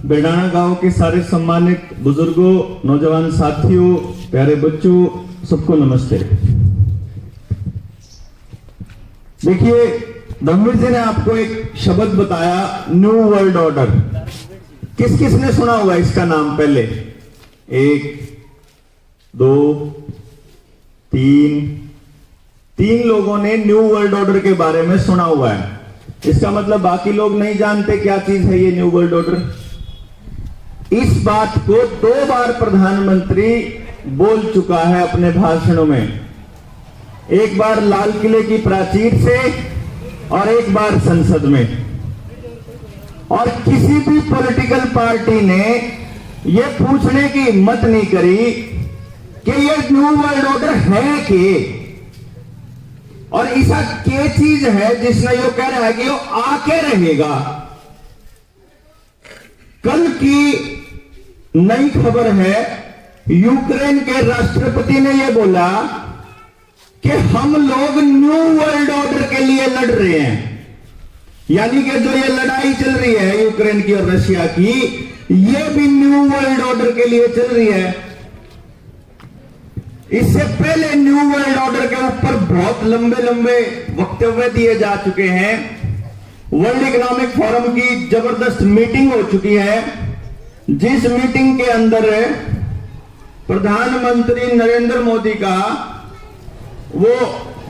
बेडाना गांव के सारे सम्मानित बुजुर्गों, नौजवान साथियों, प्यारे बच्चों, सबको नमस्ते। देखिए, धर्मवीर जी ने आपको एक शब्द बताया, न्यू वर्ल्ड ऑर्डर। किस किस ने सुना हुआ इसका नाम पहले? 1 2 3 लोगों ने न्यू वर्ल्ड ऑर्डर के बारे में सुना हुआ है। इसका मतलब बाकी लोग नहीं जानते क्या चीज है ये न्यू वर्ल्ड ऑर्डर। इस बात को 2 बार प्रधानमंत्री बोल चुका है अपने भाषणों में। एक बार लाल किले की प्राचीर से और एक बार संसद में। और किसी भी पॉलिटिकल पार्टी ने यह पूछने की हिम्मत नहीं करी कि यह न्यू वर्ल्ड ऑर्डर है कि, और ऐसा क्या चीज है जिसने यो कह रहा है कि वो आके रहेगा। कल की नई खबर है, यूक्रेन के राष्ट्रपति ने यह बोला कि हम लोग न्यू वर्ल्ड ऑर्डर के लिए लड़ रहे हैं। यानी कि जो ये लड़ाई चल रही है यूक्रेन की और रशिया की, ये भी न्यू वर्ल्ड ऑर्डर के लिए चल रही है। इससे पहले न्यू वर्ल्ड ऑर्डर के ऊपर बहुत लंबे लंबे वक्तव्य दिए जा चुके हैं। वर्ल्ड इकोनॉमिक फोरम की जबरदस्त मीटिंग हो चुकी है, जिस मीटिंग के अंदर प्रधानमंत्री नरेंद्र मोदी का वो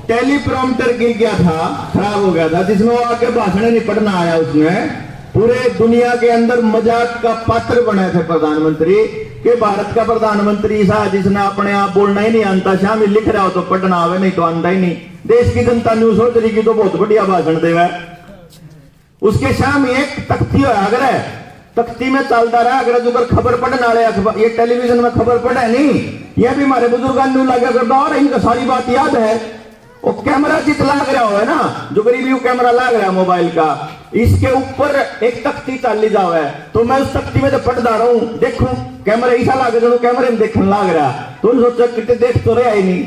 टेलीप्रॉम्प्टर गिर गया था, खराब हो गया था, जिसमें वो आके भाषण नहीं पढ़ना आया। उसमें पूरे दुनिया के अंदर मजाक का पात्र बने थे प्रधानमंत्री कि भारत का प्रधानमंत्री सा जिसने अपने आप बोलना ही नहीं आता, शाम लिख रहा हो तो पढ़ना आवे, नहीं तो आंदा ही नहीं। देश की जनता न्यूज हो तरीके तो बहुत बढ़िया भाषण देगा। उसके शाम एक तख्ती अगर तख्ती में चलता रहा, अगर जो खबर पढ़ने वाले अखबार, ये टेलीविजन में खबर पढ़े नहीं, यह भी हमारे बुजुर्ग लगा करता और इनको सारी बात याद है। वो कैमरा जित लाग रहा हो है ना, जो गरीबी कैमरा लाग रहा है मोबाइल का, इसके ऊपर एक तख्ती चाली जाओ है, तो मैं उस तख्ती में तो पढ़ता रहूं, देखूं कैमरा ऐसा लागे जो कैमरे में देखने लाग रहा, तो सोचा कितने देख तो रहा ही नहीं।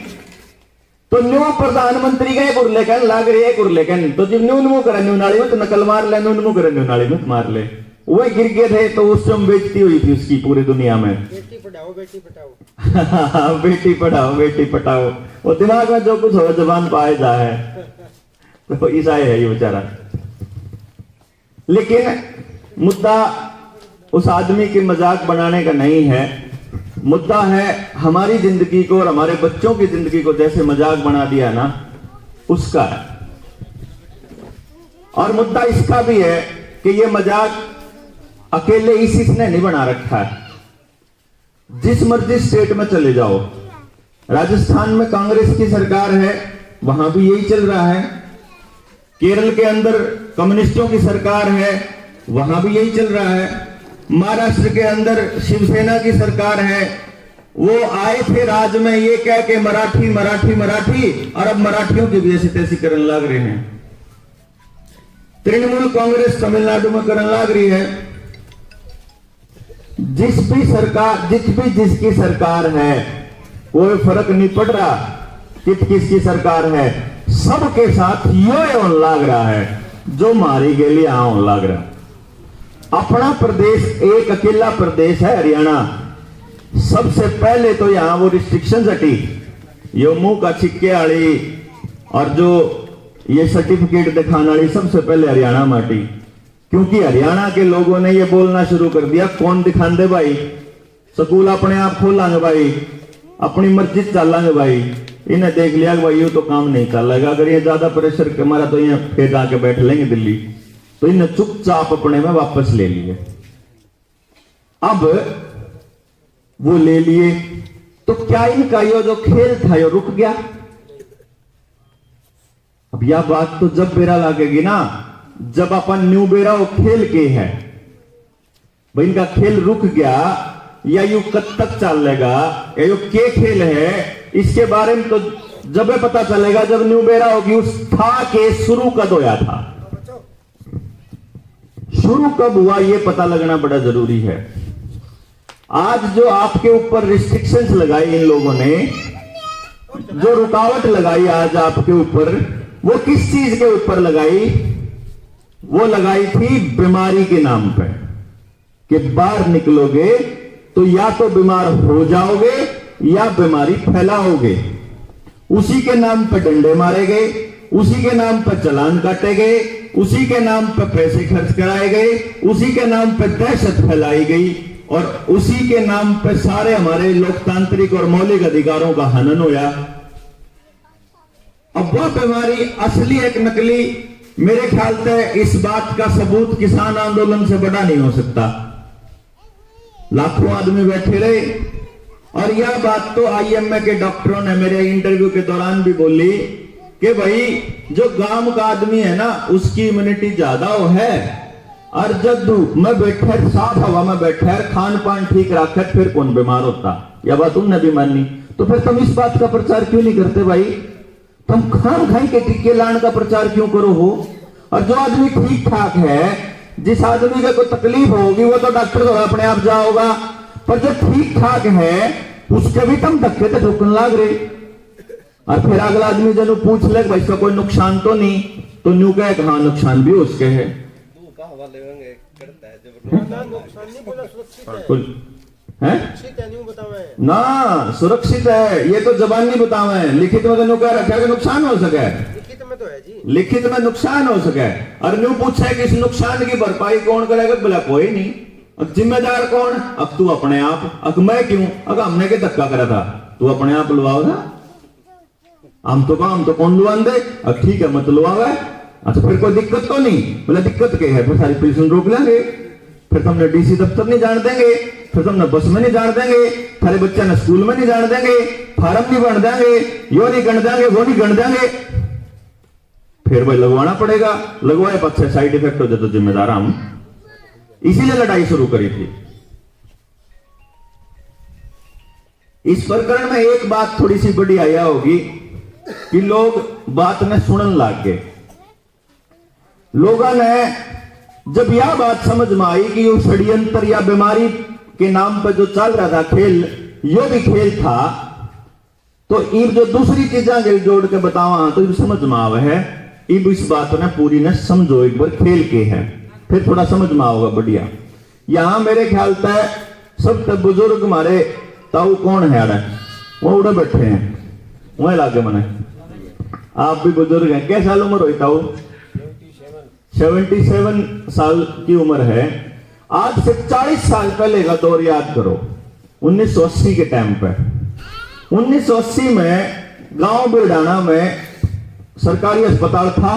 तो न्यू प्रधानमंत्री का एक उर्ले कहने लाग रही है, एक उर्ले कहने, तो जब न्यू नमू करे न्यू नाली में तो नकल मार ले, न्यू नमू करे न्यू नाली में मार ले। वह गिर गए थे तो उस समय बेइज्जती हुई थी उसकी पूरी दुनिया में। बेटी पढ़ाओ बेटी पढ़ाओ बेटी पढ़ाओ बेटी पढ़ाओ, वो दिमाग में जो कुछ हो जबान पाए जा है, तो ईसाई है ये बेचारा। लेकिन मुद्दा उस आदमी के मजाक बनाने का नहीं है, मुद्दा है हमारी जिंदगी को और हमारे बच्चों की जिंदगी को जैसे मजाक बना दिया ना, उसका है। और मुद्दा इसका भी है कि ये मजाक अकेले इसी ने नहीं बना रखा है। जिस मर्जी स्टेट में चले जाओ, राजस्थान में कांग्रेस की सरकार है, वहां भी यही चल रहा है। केरल के अंदर कम्युनिस्टों की सरकार है, वहां भी यही चल रहा है। महाराष्ट्र के अंदर शिवसेना की सरकार है, वो आए थे राज में ये कह के मराठी मराठी मराठी, और अब मराठियों की भी ऐसी तैसी करने लग रहे हैं। तृणमूल कांग्रेस तमिलनाडु में करने लग रही है। जिसकी सरकार है कोई फर्क नहीं पड़ रहा किसकी सरकार है, सबके साथ यो लग रहा है जो मारी के लिए आओ लग रहा। अपना प्रदेश एक अकेला प्रदेश है हरियाणा। सबसे पहले तो यहां वो रिस्ट्रिक्शन हटी, यो मुंह का छिक्के वाली और जो ये सर्टिफिकेट दिखाने वाली सबसे पहले हरियाणा में हटी, क्योंकि हरियाणा के लोगों ने ये बोलना शुरू कर दिया, कौन दिखांदे भाई, स्कूल अपने आप खोलेंगे भाई, अपनी मर्जी चलेंगे भाई। इन्हें देख लिया कि भाई ये तो काम नहीं चलेगा, अगर ये ज्यादा प्रेशर हमारा तो यहाँ फिर आके बैठ लेंगे दिल्ली, तो इन्हें चुपचाप अपने में वापस ले लिए। अब वो ले लिए तो क्या इनका ये जो खेल था ये रुक गया? अब यह बात तो जब बेरा लगेगी ना, जब अपन न्यू बेरा वो खेल के है भाई, इनका खेल रुक गया या यू कब तक चलेगा, या यू के खेल है, इसके बारे में तो जब पता चलेगा जब न्यू बेरा होगी। उस था के शुरू कब होया था, शुरू कब हुआ ये पता लगना बड़ा जरूरी है। आज जो आपके ऊपर रिस्ट्रिक्शंस लगाई इन लोगों ने, जो रुकावट लगाई आज आपके ऊपर, वो किस चीज के ऊपर लगाई? वो लगाई थी बीमारी के नाम पे। कि बाहर निकलोगे तो या तो बीमार हो जाओगे या बीमारी फैलाओगे। उसी के नाम पर डंडे मारे गए, उसी के नाम पर चालान काटे गए, उसी के नाम पर पैसे खर्च कराए गए, उसी के नाम पर दहशत फैलाई गई और उसी के नाम पर सारे हमारे लोकतांत्रिक और मौलिक अधिकारों का हनन होया। अब वह बीमारी असली एक नकली, मेरे ख्याल से इस बात का सबूत किसान आंदोलन से बड़ा नहीं हो सकता। लाखों आदमी बैठे रहे और यह बात तो आईएमए के डॉक्टरों ने मेरे इंटरव्यू के दौरान भी बोली कि भाई जो गांव का आदमी है ना उसकी इम्यूनिटी ज्यादा हो है और जब धूप में बैठे साफ हवा में बैठे खान पान ठीक रखे फिर कौन बीमार होता। यह बात तुमने भी मानी, तो फिर तुम इस बात का प्रचार क्यों नहीं करते भाई? तुम खान खाई के टीके लाने का प्रचार क्यों करो हो? और जो आदमी ठीक ठाक है, जिस आदमी को कोई तकलीफ होगी वो तो डॉक्टर को अपने आप जाओगा, पर जो ठीक ठाक है उसके भी तुम धक्के तो ठोकने लग रहे। और फिर अगला आदमी जब पूछ ले भाई इसका कोई नुकसान तो नहीं, तो न्यू कहे कि हाँ नुकसान भी उसके है। नुकसान नहीं बोला, सुरक्षित है। सुरक्षित है, न्यू बतावे ना सुरक्षित है, ये तो जबानी बतावे, लिखित में तो न्यू कह रखा है कि नुकसान हो सके। लिखित में तो है जी, लिखित में नुकसान हो सके और न्यू पूछे कि इस नुकसान की भरपाई कौन करेगा? बोला कोई नहीं। अब जिम्मेदार कौन? अब तू अपने आप। अब मैं क्यों? अगर हमने के धक्का करा था, तू अपने आप लुआओगा। हम तो कौन लुआन दे? अब ठीक है मत लुआवे। अच्छा फिर कोई दिक्कत तो नहीं? बोला दिक्कत क्या है? फिर सारी पेंशन रोक लेंगे, फिर तुमने डीसी दफ्तर नहीं जान देंगे, फिर तुमने बस में नहीं जान देंगे, थारे बच्चे ने स्कूल में नहीं जान देंगे, फार्म नहीं बन देंगे, यो नहीं गण देंगे, वो नहीं गण देंगे। फिर भाई लगवाना पड़ेगा, लगवाए पक्ष साइड इफेक्ट हो जाए तो जिम्मेदार हम। इसीलिए लड़ाई शुरू करी थी। इस प्रकरण में एक बात थोड़ी सी बड़ी आया होगी कि लोग बात में सुनने लग गए। लोगों ने जब यह बात समझ में आई कि ये षड्यंत्र या बीमारी के नाम पर जो चल रहा था खेल, यो भी खेल था, तो इब जो दूसरी चीजें जोड़ के बतावा तो समझ में आवे है। इब इस बात ने पूरी ने समझो एक बार खेल के है, फिर थोड़ा समझ में आओगा बढ़िया। यहां मेरे ख्याल से सब तक बुजुर्ग हमारे ताऊ कौन है? अरे वो उड़े बैठे हैं वही लागे मने। आप भी बुजुर्ग हैं, क्या साल उम्र हुई ताऊ? 77 साल की उम्र है। आज से 40 साल पहले का दौर याद करो, 1980 के टाइम पे। 1980 में गांव बिरडाना में सरकारी अस्पताल था।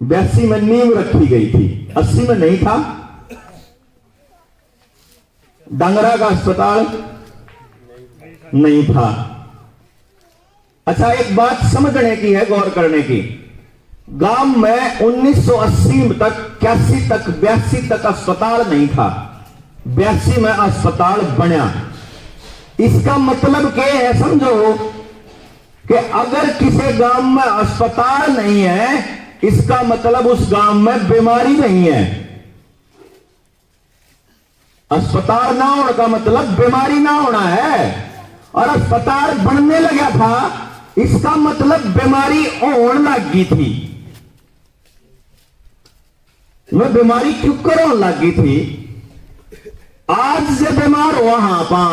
82 में नींव रखी गई थी, 80 में नहीं था। डांगरा का अस्पताल नहीं था। अच्छा एक बात समझने की है, गौर करने की। गांव में 1980 तक 81 तक 82 तक अस्पताल नहीं था, 82 में अस्पताल बना। इसका मतलब क्या है समझो कि अगर किसी गांव में अस्पताल नहीं है, इसका मतलब उस गांव में बीमारी नहीं है। अस्पताल ना होने का मतलब बीमारी ना होना है। और अस्पताल बनने लगा था, इसका मतलब बीमारी होने लगी थी। वह बीमारी क्यों होने लगी थी? आज से बीमार हुआ हाँ पा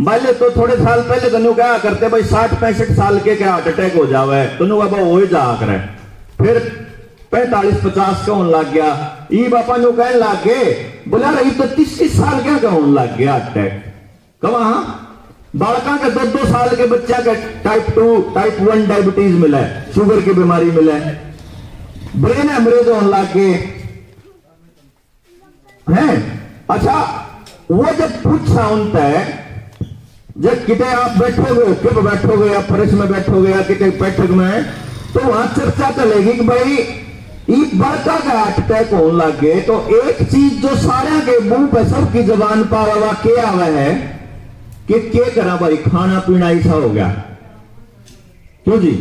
पहले तो थोड़े साल पहले तो क्या करते भाई 60-65 साल के क्या हार्ट अटैक हो जावे तो अब हो जा करे, फिर 45-50 का होने लग गया। ई बापा नो कहने लग गए, बोला रही तो 30 साल क्या होने लग गया अटैक। कहा बालका के 2-2 साल के बच्चा के टाइप 2 टाइप 1 डायबिटीज मिला है, शुगर की बीमारी मिला है, ब्रेन हेमरेज होने लग गए हैं। अच्छा वो जब पूछा उनसे जब किते आप बैठोगे, कब बैठोगे, आप फर्श में बैठोगे या किते बैठक में, तो वहां चर्चा चलेगी कि भाई एक बड़का का हार्ट अटैक होने लग गए। तो एक चीज जो सारे के मुंह पे सबकी जबान पर आवा क्या आवा है कि क्या करा भाई, खाना पीना ऐसा हो गया। क्यों जी?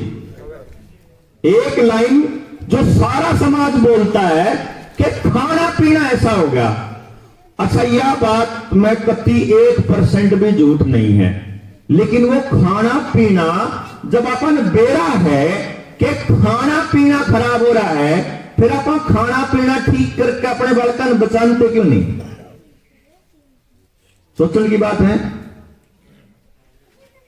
एक लाइन जो सारा समाज बोलता है कि खाना पीना ऐसा हो गया। अच्छा यह बात मैं कति 1% भी झूठ नहीं है, लेकिन वो खाना पीना जब अपन बेरा है कि खाना पीना खराब हो रहा है, फिर आप खाना पीना ठीक करके अपने बालका ने बचाते क्यों नहीं? सोचने की बात है।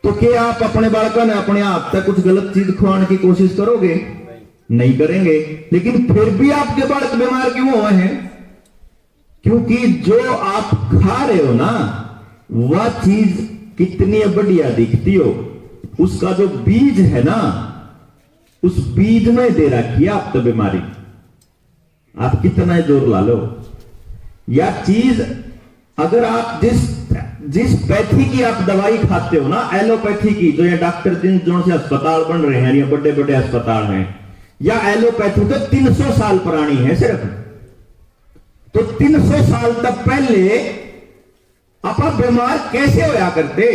तो क्या आप अपने बालका ने अपने हाथ तक कुछ गलत चीज खुआने की कोशिश करोगे? नहीं करेंगे। लेकिन फिर भी आपके बालक बीमार क्यों हुए हैं? क्योंकि जो आप खा रहे हो ना, वह चीज कितनी बढ़िया दिखती हो, उसका जो बीज है ना, उस बीज में दे रखी है आप तो बीमारी। आप कितना जोर ला लो, या चीज अगर आप जिस पैथी की आप दवाई खाते हो ना, एलोपैथी की, जो ये डॉक्टर जो से अस्पताल बन रहे हैं, ये बड़े बड़े अस्पताल हैं, या एलोपैथी तो 300 साल पुरानी है सिर्फ। तो 300 साल तक पहले आप बीमार कैसे होया करते?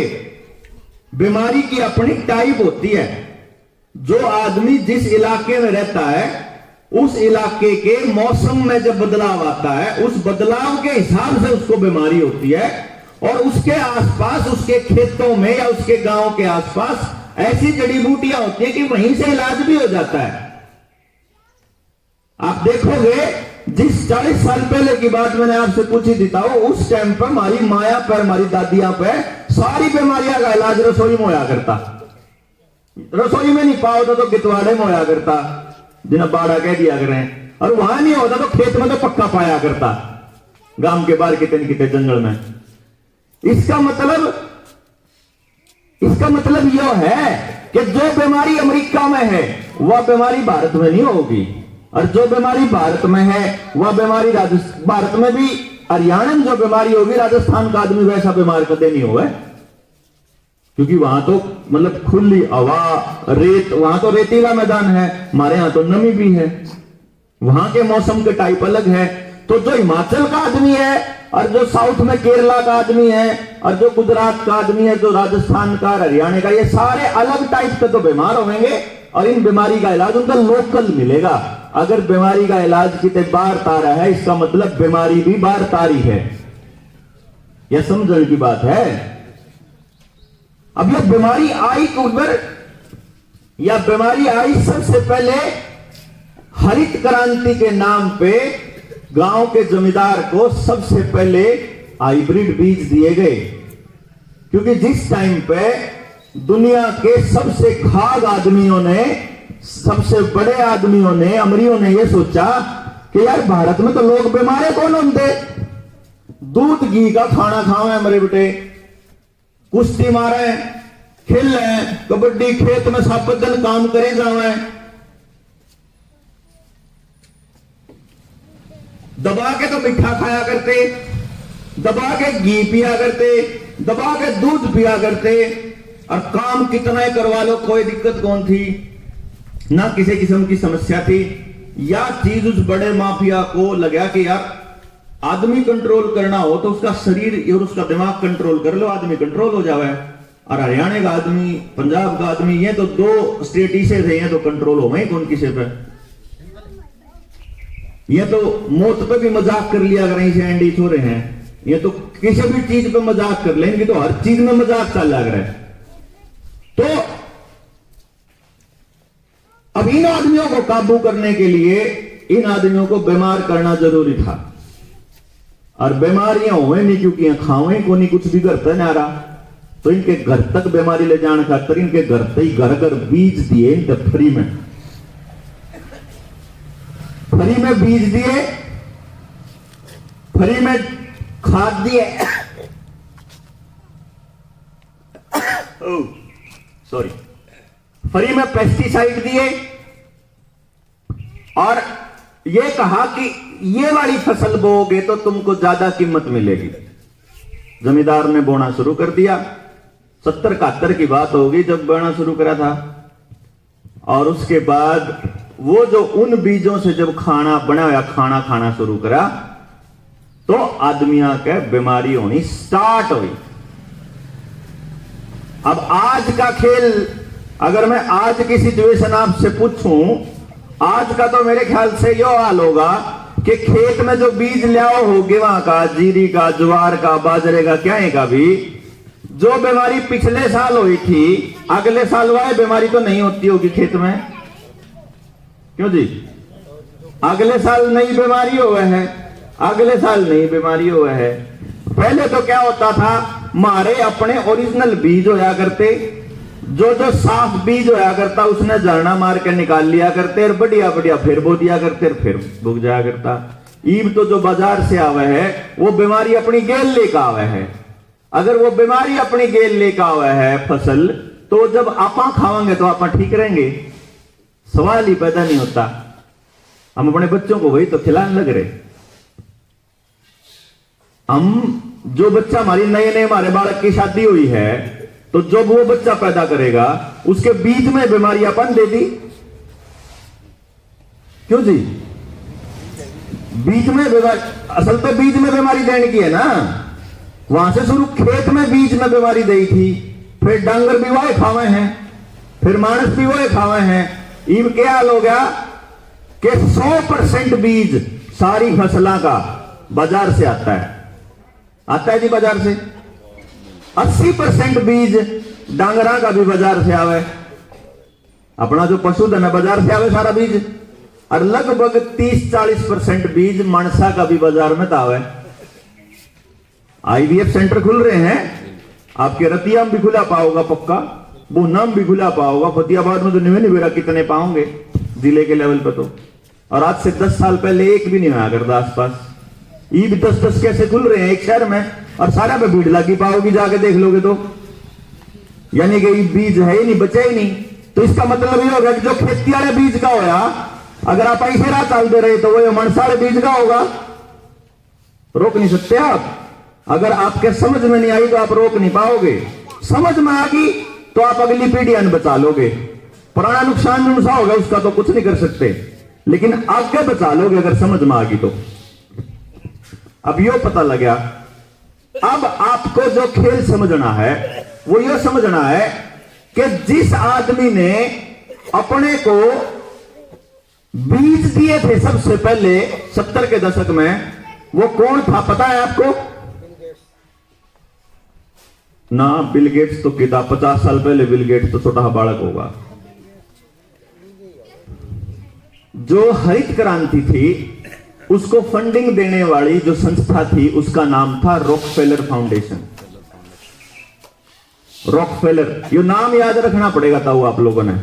बीमारी की अपनी टाइप होती है। जो आदमी जिस इलाके में रहता है, उस इलाके के मौसम में जब बदलाव आता है, उस बदलाव के हिसाब से उसको बीमारी होती है। और उसके आसपास, उसके खेतों में या उसके गांव के आसपास ऐसी जड़ी बूटियां होती हैं कि वहीं से इलाज भी हो जाता है। आप देखोगे, जिस 40 साल पहले की बात मैंने आपसे पूछी देता हूं, उस टाइम पर हमारी माया पर, हमारी दादियां पे सारी बीमारियां का इलाज रसोई में होया करता। रसोई में नहीं पाओ तो गितवाड़े में होया करता, जिन्हें बाड़ा कह दिया करें। और वहां नहीं होता तो खेत में तो पक्का पाया करता, गांव के बाहर कितने कितने जंगल में। इसका मतलब यह है कि जो बीमारी अमेरिका में है, वह बीमारी भारत में नहीं होगी। और जो बीमारी भारत में है, वह बीमारी भारत में भी, हरियाणा में जो बीमारी होगी, राजस्थान का आदमी वैसा बीमार कदे नहीं हुआ। क्योंकि वहां तो मतलब खुली हवा, रेत, वहां तो रेतीला मैदान है, हमारे यहां तो नमी भी है, वहां के मौसम के टाइप अलग है। तो जो हिमाचल का आदमी है, और जो साउथ में केरला का आदमी है, और जो गुजरात का आदमी है, जो राजस्थान का, हरियाणा का, ये सारे अलग टाइप से तो बीमार होंगे। और इन बीमारी का इलाज उनका लोकल मिलेगा। अगर बीमारी का इलाज कितने बार तारा है, इसका मतलब बीमारी भी बार तारी है। यह समझने की बात है। अब यह बीमारी आई उधर, या बीमारी आई सबसे पहले हरित क्रांति के नाम पे गांव के जमींदार को सबसे पहले हाइब्रिड बीज दिए गए। क्योंकि जिस टाइम पे दुनिया के सबसे खाग आदमियों ने, सबसे बड़े आदमियों ने, अमरियों ने यह सोचा कि यार भारत में तो लोग बीमार कौन होंगे, दूध घी का खाना खाओ है मेरे बेटे, कुश्ती मारे, खेल, कबड्डी, खेत में सब दिन काम करे जावे, दबा के तो मिठा खाया करते, दबा के घी पिया करते, दबा के दूध पिया करते, और काम कितना ही करवा लो कोई दिक्कत कौन थी, ना किसी किस्म की समस्या थी। या चीज उस बड़े माफिया को लगा कि यार आदमी कंट्रोल करना हो तो उसका शरीर और उसका दिमाग कंट्रोल कर लो, आदमी कंट्रोल हो जावे। और हरियाणा का आदमी, पंजाब का आदमी, ये तो 2 स्टेट से थे, ये तो कंट्रोल हो गए कौन किसी पे। ये तो मौत पे भी मजाक कर लिया करें, इसे एंडी छोरे हैं, ये तो किसी भी चीज पे मजाक कर लेंगे, तो हर चीज में मजाक चल लग रहा है। तो अब इन आदमियों को काबू करने के लिए इन आदमियों को बीमार करना जरूरी था। और बीमारियां हुए नहीं क्योंकि खावे को नहीं, कुछ भी घर तक आ रहा, तो इनके घर तक बीमारी ले जाने खातर इनके घर से ही घर घर बीज दिए, इनके फ्री में बीज दिए, फ्री में खाद दिए, सॉरी, फ्री में पेस्टिसाइड दिए, और यह कहा कि ये वाली फसल बोओगे तो तुमको ज्यादा कीमत मिलेगी। जमींदार ने बोना शुरू कर दिया। 70-71 की बात होगी जब बोना शुरू करा था। और उसके बाद वो जो उन बीजों से जब खाना बना हुआ खाना खाना शुरू करा, तो आदमियों के बीमारी होनी स्टार्ट हुई। अब आज का खेल, अगर मैं आज की सिचुएशन आपसे पूछूं, आज का तो मेरे ख्याल से यो हाल होगा कि खेत में जो बीज लियाओ हो गेवा का, जीरी का, ज्वार का, बाजरे का, क्या है का भी, जो बीमारी पिछले साल हुई थी, अगले साल वह बीमारी तो नहीं होती होगी खेत में, क्यों जी? अगले साल नई बीमारी हुआ है, अगले साल नई बीमारी हुआ है। पहले तो क्या होता था, हमारे अपने ओरिजिनल बीज होया करते, जो साफ बीज होया करता उसने झरना मार के निकाल लिया करते और बढ़िया बढ़िया फिर बो दिया करते और फिर बुक जाया करता। ईब तो जो बाजार से आवे है वो बीमारी अपनी गेल लेकर आवे है। अगर वो बीमारी अपनी गेल लेकर आवे है फसल, तो जब आपा खावांगे तो आपा ठीक रहेंगे, सवाल ही पैदा नहीं होता। हम अपने बच्चों को वही तो खिलाने लग रहे। हम जो बच्चा हमारी नए नए हमारे बालक की शादी हुई है, तो जब वो बच्चा पैदा करेगा उसके बीज में बीमारी अपन दे दी, क्यों जी? बीज में बीमारी, असल तो बीज में बीमारी देने की है ना, वहां से शुरू खेत में बीज में बीमारी दी थी, फिर डांगर भी वही खावे हैं, फिर मानस भी वही खावे हैं। इन क्या हाल हो गया कि 100% बीज सारी फसलों का बाजार से आता है, आता है जी बाजार से। 80% बीज डांगरा का भी बाजार से आवे, अपना जो पशुधन है बाजार से आवे सारा बीज, और लगभग 30-40% बीज मानसा का भी बाजार में आवे। IVF सेंटर खुल रहे हैं, आपके रतिया में भी खुला पाओगा पक्का, बूना में भी खुला पाओगा, फतेहाबाद में तो निवेरा कितने पाओगे जिले के लेवल पे तो। और आज से 10 साल पहले एक भी नहीं आया करता आसपास। ये भी 10-10 कैसे खुल रहे हैं एक शहर में, और सारा पे भीड़ लगी पाओगी, जाके देख लोगे तो। यानी कि बीज है ही नहीं, बचा ही नहीं। तो इसका मतलब ये होगा कि जो खेती वाले बीज का होया, अगर आप ऐसे राह चलते रहे तो वो मनसारे बीज का होगा, रोक नहीं सकते आप। अगर आपके समझ में नहीं आई तो आप रोक नहीं पाओगे, समझ में आ गई तो आप अगली पीढ़ियां बचा लोगे। पुराना नुकसान जो नुकसान होगा उसका तो कुछ नहीं कर सकते, लेकिन आगे बचा लोगे अगर समझ में आ गई तो। अब यो पता लगा, अब आपको जो खेल समझना है वो ये समझना है कि जिस आदमी ने अपने को बीज दिए थे सबसे पहले 70 के दशक में, वो कौन था पता है आपको? ना, बिल गेट्स तो किता 50 साल पहले, बिल गेट्स तो छोटा बालक होगा। जो हरित क्रांति थी उसको फंडिंग देने वाली जो संस्था थी उसका नाम था रॉकफेलर फाउंडेशन। रॉकफेलर, ये नाम याद रखना पड़ेगा था वो आप लोगों ने।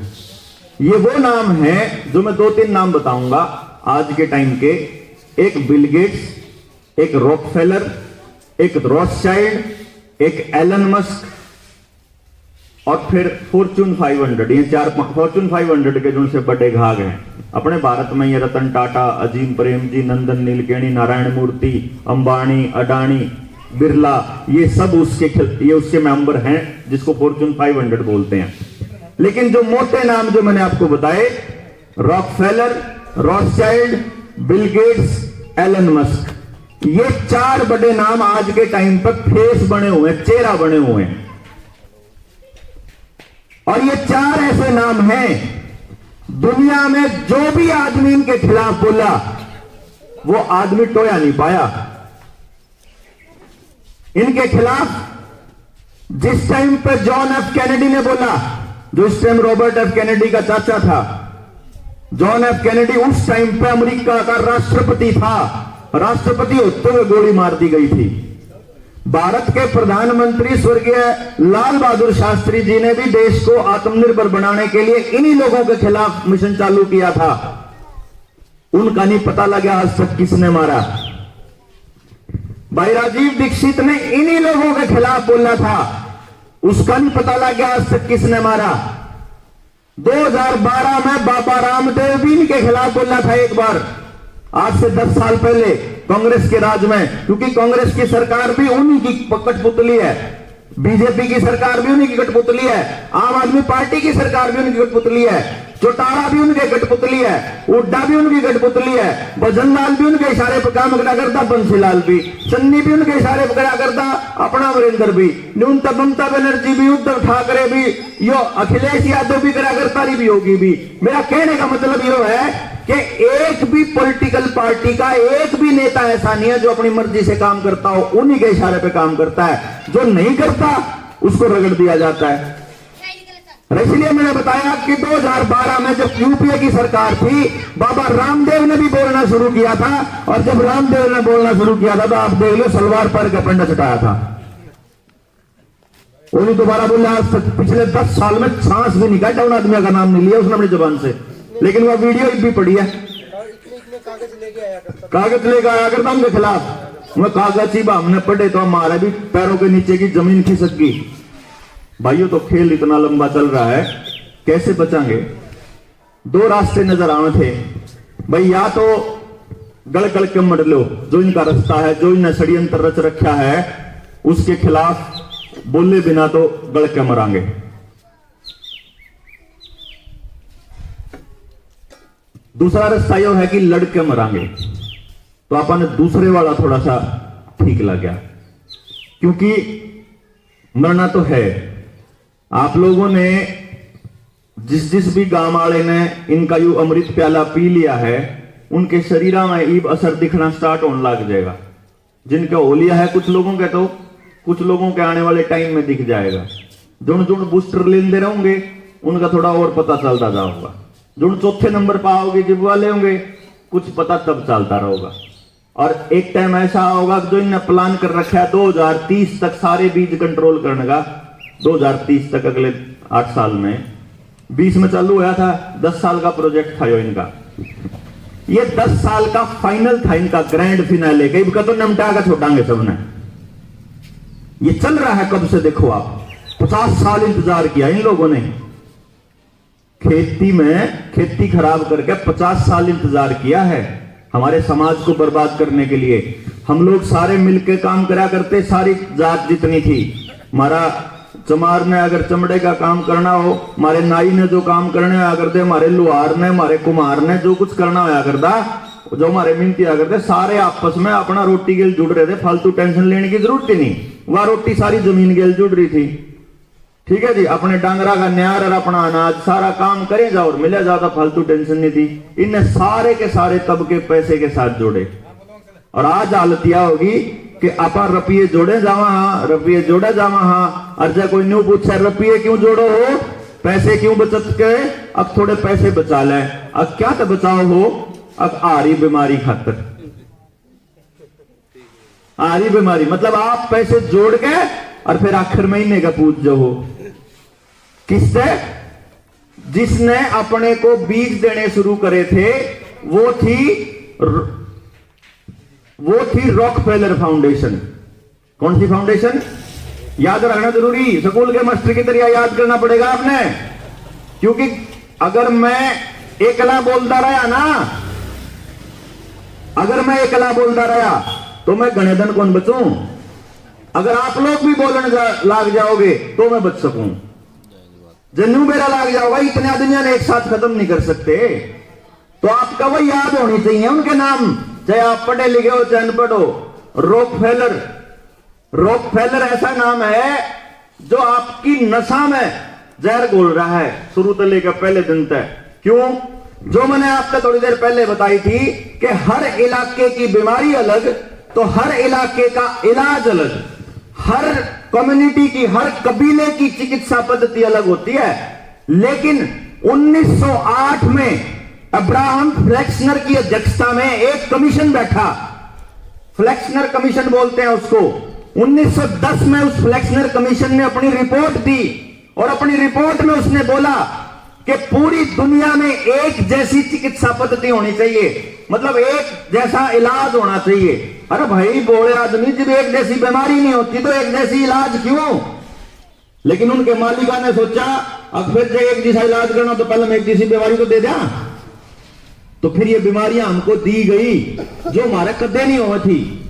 ये वो नाम है जो मैं 2-3 नाम बताऊंगा आज के टाइम के, एक बिल गेट्स, एक रॉकफेलर, एक रॉथशाइल्ड, एक एलन मस्क और फिर फॉर्च्यून 500। ये 4 फॉर्च्यून 500 के जो से बड़े घाघ हैं अपने भारत में। ये रतन टाटा, अजीम प्रेमजी, नंदन नीलकेणी, नारायण मूर्ति, अंबानी, अडानी, बिरला, ये सब उसके मेंबर हैं जिसको फॉर्च्यून 500 बोलते हैं। लेकिन जो मोटे नाम जो मैंने आपको बताए, Rockefeller, Rothschild, Bill Gates, Elon Musk, ये 4 बड़े नाम आज के टाइम पर फेस बने हुए हैं, चेहरा बने हुए हैं। और ये 4 ऐसे नाम हैं दुनिया में जो भी आदमी इनके खिलाफ बोला वो आदमी टोया नहीं पाया। इनके खिलाफ जिस टाइम पे जॉन एफ कैनेडी ने बोला, जो इस टाइम रॉबर्ट एफ कैनेडी का चाचा था, जॉन एफ कैनेडी उस टाइम पे अमेरिका का राष्ट्रपति था, राष्ट्रपति होते हुए गोली मार दी गई थी। भारत के प्रधानमंत्री स्वर्गीय लाल बहादुर शास्त्री जी ने भी देश को आत्मनिर्भर बनाने के लिए इन्हीं लोगों के खिलाफ मिशन चालू किया था। उनका नहीं पता लगा आज तक किसने मारा। भाई राजीव दीक्षित ने इन्हीं लोगों के खिलाफ बोला था, उसका नहीं पता लगा आज तक किसने मारा। 2012 में बाबा रामदेव भी इनके खिलाफ बोला था एक बार, आज से 10 साल पहले कांग्रेस के राज में, क्योंकि कांग्रेस की सरकार भी उन्हीं की कठपुतली है, बीजेपी की सरकार भी उन्हीं की कठपुतली है, आम आदमी पार्टी की सरकार भी उनकी कठपुतली है, चौटाला भी उनकी कठपुतली है, हुड्डा भी उनकी कठपुतली है, भजनलाल भी उनके इशारे पर काम करा करता, बंसीलाल भी, चन्नी भी उनके इशारे पर करा करता, अपना अमरिंदर भी, न्यूनतम ममता बनर्जी भी, उद्धव ठाकरे भी, यो अखिलेश यादव भी करा करता रही भी होगी भी। मेरा कहने का मतलब यो है कि एक भी पॉलिटिकल पार्टी का एक भी नेता ऐसा नहीं है जो अपनी मर्जी से काम करता हो, उन्हीं के इशारे पे काम करता है। जो नहीं करता उसको रगड़ दिया जाता है, और इसलिए मैंने बताया कि 2012 में जब यूपीए की सरकार थी, बाबा रामदेव ने भी बोलना शुरू किया था, और जब रामदेव ने बोलना शुरू किया था तो आप देख लो सलवार पर का पंडा चटाया था। वो भी दोबारा बोला, पिछले 10 साल में सांस भी निकाला उन आदमी का नाम नहीं लिया उसने अपनी जुबान से, लेकिन वह वीडियो भी पड़ी है। इतने कागज लेके आया करता, कागज लेकर आया करता उनके खिलाफ। मैं कागज ही हमने पढ़े तो हमारे भी पैरों के नीचे की जमीन खिसक गई। भाइयों, तो खेल इतना लंबा चल रहा है, कैसे बचाएंगे? 2 रास्ते नजर आए थे भाई, या तो गड़ गड़ के मर लो, जो इनका रास्ता है, जो इन्हें षड्यंत्र रच रखा है उसके खिलाफ बोले बिना तो गड़ के मरांगे। दूसरा रास्ता यह है कि लड़के मरांगे। तो अपन दूसरे वाला थोड़ा सा ठीक लग गया, क्योंकि मरना तो है। आप लोगों ने जिस भी गांव वाले ने इनका यू अमृत प्याला पी लिया है, उनके शरीर में ईब असर दिखना स्टार्ट होने लग जाएगा। जिनका हो लिया है कुछ लोगों के, तो कुछ लोगों के आने वाले टाइम में दिख जाएगा। जुन जुन बूस्टर लेते रहेंगे उनका थोड़ा और पता चलता जाओगा। जुन चौथे नंबर पर आओगे जब वाले होंगे, कुछ पता तब चलता रहेगा। और एक टाइम ऐसा होगा जो इन्होंने प्लान कर रखा है 2030 तक सारे बीज कंट्रोल करने का। 2030 तक, अगले 8 साल में। 20 में चालू हुआ था, 10 साल का प्रोजेक्ट था यो इनका। ये 10 साल का फाइनल था इनका, ग्रैंड फिनाले। कई का तो नमटा का छोड़ांगे सबने। ये चल रहा है कब से, देखो आप 50 साल इंतजार किया इन लोगों ने। खेती में खेती खराब करके 50 साल इंतजार किया है हमारे समाज को बर्बाद करने के लिए। हम लोग सारे मिलकर काम करा करते, सारी जात जितनी थी। हमारा चमार ने अगर चमड़े का काम करना हो, हमारे नाई ने जो काम करने आया करते, हमारे लुहार ने, हमारे कुम्हार ने जो कुछ करना होया करता, जो हमारे मिनती आया करते, सारे आपस में अपना रोटी गेल जुड़ रहे थे। फालतू टेंशन लेने की जरूरत ही नहीं। वह रोटी सारी जमीन गेल जुड़ रही थी। ठीक है जी, अपने डांगरा का न्यार और अपना अनाज सारा काम करे जाओ और मिले जाओ, तो फालतू टेंशन नहीं थी। इनने सारे के सारे तबके पैसे के साथ जोड़े। और आज हालत यह होगी कि आपा रुपये जोड़े जावा, हाँ रुपये जोड़े जावा, हाँ। और जब कोई न्यू पूछे रुपये क्यों जोड़ो हो, पैसे क्यों बचत के, अब थोड़े पैसे बचा ले। अब क्या तो बचाओ हो, अब आ रही बीमारी खातर। आ रही बीमारी मतलब आप पैसे जोड़ के और फिर आखिर महीने का पूछ जो हो किससे? जिसने अपने को बीज देने शुरू करे थे, वो थी रॉकफेलर फाउंडेशन। कौन सी फाउंडेशन? याद रखना जरूरी, स्कूल के मास्टर की तरह याद करना पड़ेगा आपने। क्योंकि अगर मैं एकला बोलता रहा ना, अगर मैं एकला बोलता रहा तो मैं गणेदन कौन बचूं? अगर आप लोग भी बोलने लाग जाओगे तो मैं बच सकूं। जन्नू मेरा लाग जाओगा, इतने आदमियों ने एक साथ खत्म नहीं कर सकते। तो आपका वो याद होनी चाहिए उनके नाम, चाहे आप पढ़े लिखे हो चाहे अनपढ़ हो। रॉकफेलर, रॉकफेलर ऐसा नाम है जो आपकी नशा में जहर घोल रहा है शुरू से लेकर पहले दिन तक। क्यों? जो मैंने आपको थोड़ी देर पहले बताई थी कि हर इलाके की बीमारी अलग, तो हर इलाके का इलाज अलग। हर कम्युनिटी की, हर कबीले की चिकित्सा पद्धति अलग होती है। लेकिन 1908 में अब्राहम फ्लेक्सनर की अध्यक्षता में एक कमीशन बैठा, फ्लेक्सनर कमीशन बोलते हैं उसको। 1910 में उस फ्लेक्सनर कमीशन ने अपनी रिपोर्ट दी और अपनी रिपोर्ट में उसने बोला कि पूरी दुनिया में एक जैसी चिकित्सा पद्धति होनी चाहिए, मतलब एक जैसा इलाज होना चाहिए। अरे भाई बोले आदमी, जब एक जैसी बीमारी नहीं होती तो एक जैसी इलाज क्यों? लेकिन उनके मालिका ने सोचा अब फिर जो एक जैसा इलाज करना तो पहले मैं एक जैसी बीमारी तो दे दिया। तो फिर ये बीमारियां हमको दी गई जो हमारे कदे नहीं हुई थी।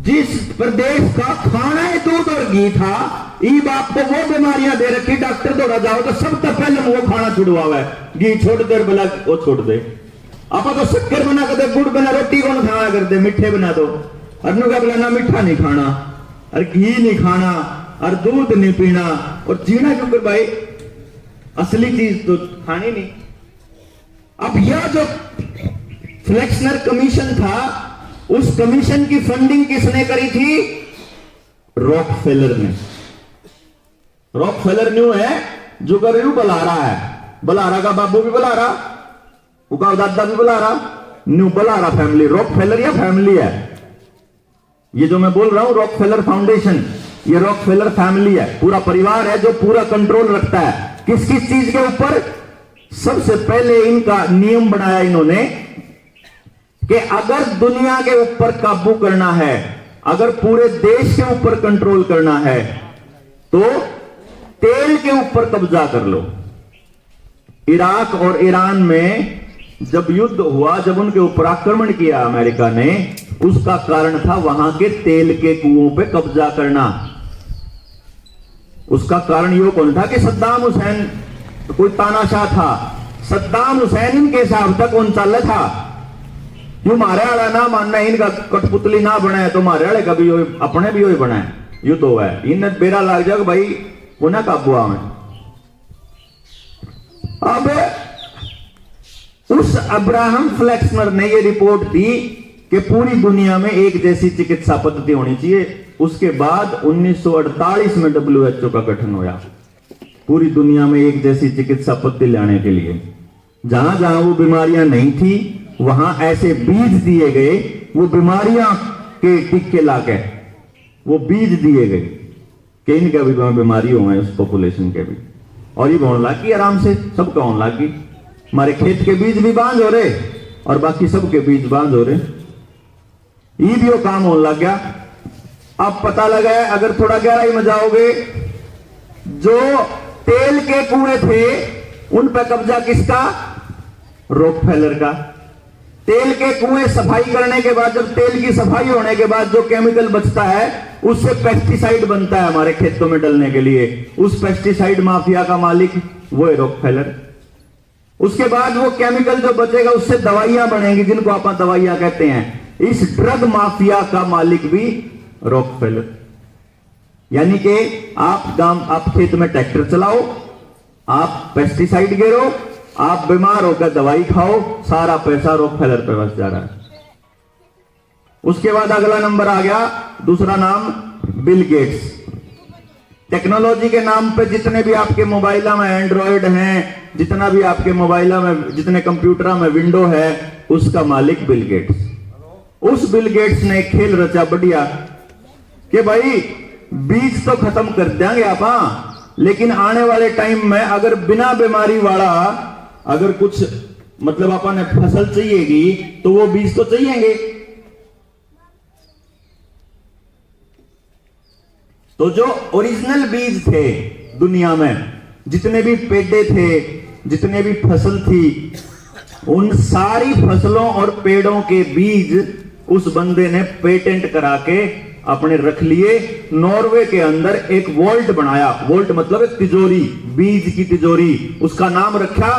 जिस प्रदेश का खाना है दूध और घी था, ईब आपको वो बीमारियां दे रखी। डॉक्टर दौड़ा जाओ तो सबसे पहले वो खाना छुड़वावा है, घी छोड़ दे, बोला वो छोड़ दे। आप तो शक्कर बना कर दे, गुड़ बना, रोटी कौन खाया कर दे, मिठे बना दो। अनु का बोला ना मीठा नहीं खाना और घी नहीं खाना और दूध नहीं पीना और जीना क्यों कर भाई, असली चीज तो खानी नहीं। अब यह जो फ्लेक्सनर कमीशन था, उस कमीशन की फंडिंग किसने करी थी? रॉकफेलर ने। रॉकफेलर न्यू है जो कर रही बलारा है, बलारा का बाबू भी बलारा, उसका दादा भी Balara, new Balara family, Rockefeller या फैमिली है। ये जो मैं बोल रहा हूं रॉकफेलर फाउंडेशन, ये रॉकफेलर फैमिली है, पूरा परिवार है जो पूरा कंट्रोल रखता है किस किस चीज के ऊपर। सबसे पहले इनका नियम बनाया इन्होंने कि अगर दुनिया के ऊपर काबू करना है, अगर पूरे देश के ऊपर कंट्रोल करना है, तो तेल के ऊपर कब्जा कर लो। इराक और ईरान में जब युद्ध हुआ, जब उनके ऊपर आक्रमण किया अमेरिका ने, उसका कारण था वहां के तेल के कुओं पे कब्जा करना। उसका कारण यह कौन था कि सद्दाम हुसैन कोई तानाशाह था, सद्दाम हुसैन इनके हिसाब तक कौन चाल था, यू मारे वाला ना मानना, इनका कठपुतली ना बनाए तो मारे वाले का भी अपने भी वही बनाए, यू तो है इन बेरा लग जाएगा भाई पुनः काबू में। अब उस अब्राहम फ्लेक्सनर ने यह रिपोर्ट दी कि पूरी दुनिया में एक जैसी चिकित्सा पद्धति होनी चाहिए। उसके बाद 1948 में WHO का गठन हुआ, पूरी दुनिया में एक जैसी चिकित्सा पद्धति लाने के लिए। जहां जहां वो बीमारियां नहीं थी वहां ऐसे बीज दिए गए, वो बीमारियां के टीके लाके वो बीज दिए गए कि इनका भी बीमारी हो गए उस पॉपुलेशन के भी, और ये होने लगी आराम से, सबका होने लगी। हमारे खेत के बीज भी बांझ हो रहे और बाकी सबके बीज बांझ हो रहे, ये भी वो काम होने लग गया। अब पता लगा है, अगर थोड़ा गहराई में जाओगे, जो तेल के कुएं थे उन पर कब्जा किसका, रॉकफेलर का। तेल के कुएं सफाई करने के बाद, जब तेल की सफाई होने के बाद जो केमिकल बचता है उससे पेस्टिसाइड बनता है हमारे खेतों में डलने के लिए, उस पेस्टिसाइड माफिया का मालिक वो है रॉकफेलर। उसके बाद वो केमिकल जो बचेगा उससे दवाइयां बनेंगी जिनको आप दवाइयां कहते हैं, इस ड्रग माफिया का मालिक भी रॉकफेलर। यानी कि आप खेत में ट्रैक्टर चलाओ, आप पेस्टिसाइड गिरो, आप बीमार होकर दवाई खाओ, सारा पैसा रॉकफेलर पे बस जा रहा है। उसके बाद अगला नंबर आ गया, दूसरा नाम बिल गेट्स। टेक्नोलॉजी के नाम पे जितने भी आपके मोबाइल में एंड्रॉयड हैं, जितना भी आपके मोबाइल में, जितने कंप्यूटर में विंडो है, उसका मालिक बिल गेट्स। उस बिल गेट्स ने खेल रचा बढ़िया कि भाई बीज तो खत्म कर देंगे आप, लेकिन आने वाले टाइम में अगर बिना बीमारी वाला अगर कुछ मतलब अपन फसल चाहिएगी तो वो बीज तो चाहिएंगे। तो जो ओरिजिनल बीज थे दुनिया में, जितने भी पेड़े थे, जितने भी फसल थी, उन सारी फसलों और पेड़ों के बीज उस बंदे ने पेटेंट करा के अपने रख लिए। नॉर्वे के अंदर एक वॉल्ट बनाया, वॉल्ट मतलब एक तिजोरी, बीज की तिजोरी, उसका नाम रखा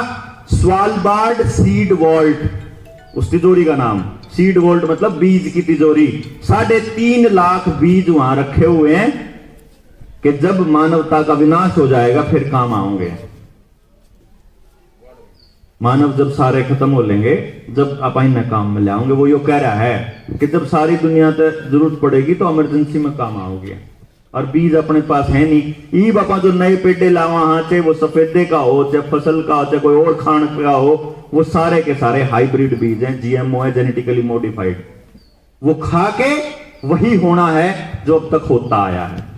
स्वालबार्ड सीड वॉल्ट। उस तिजोरी का नाम सीड वॉल्ट मतलब बीज की तिजोरी। 3.5 लाख बीज वहां रखे हुए हैं कि जब मानवता का विनाश हो जाएगा फिर काम आएंगे। मानव जब सारे खत्म हो लेंगे, जब आप इन्हें काम में ले आओगे, वो यो कह रहा है कि जब सारी दुनिया तक जरूरत पड़ेगी तो इमरजेंसी में काम आओगे। और बीज अपने पास है नहीं, ई बापा जो नए पेड़े लावा, हाँ चाहे वो सफेदे का हो, चाहे फसल का हो, चाहे कोई और खान का हो, वो सारे के सारे हाइब्रिड बीज हैं, GMO है, जेनेटिकली मॉडिफाइड। वो खा के वही होना है जो अब तक होता आया है।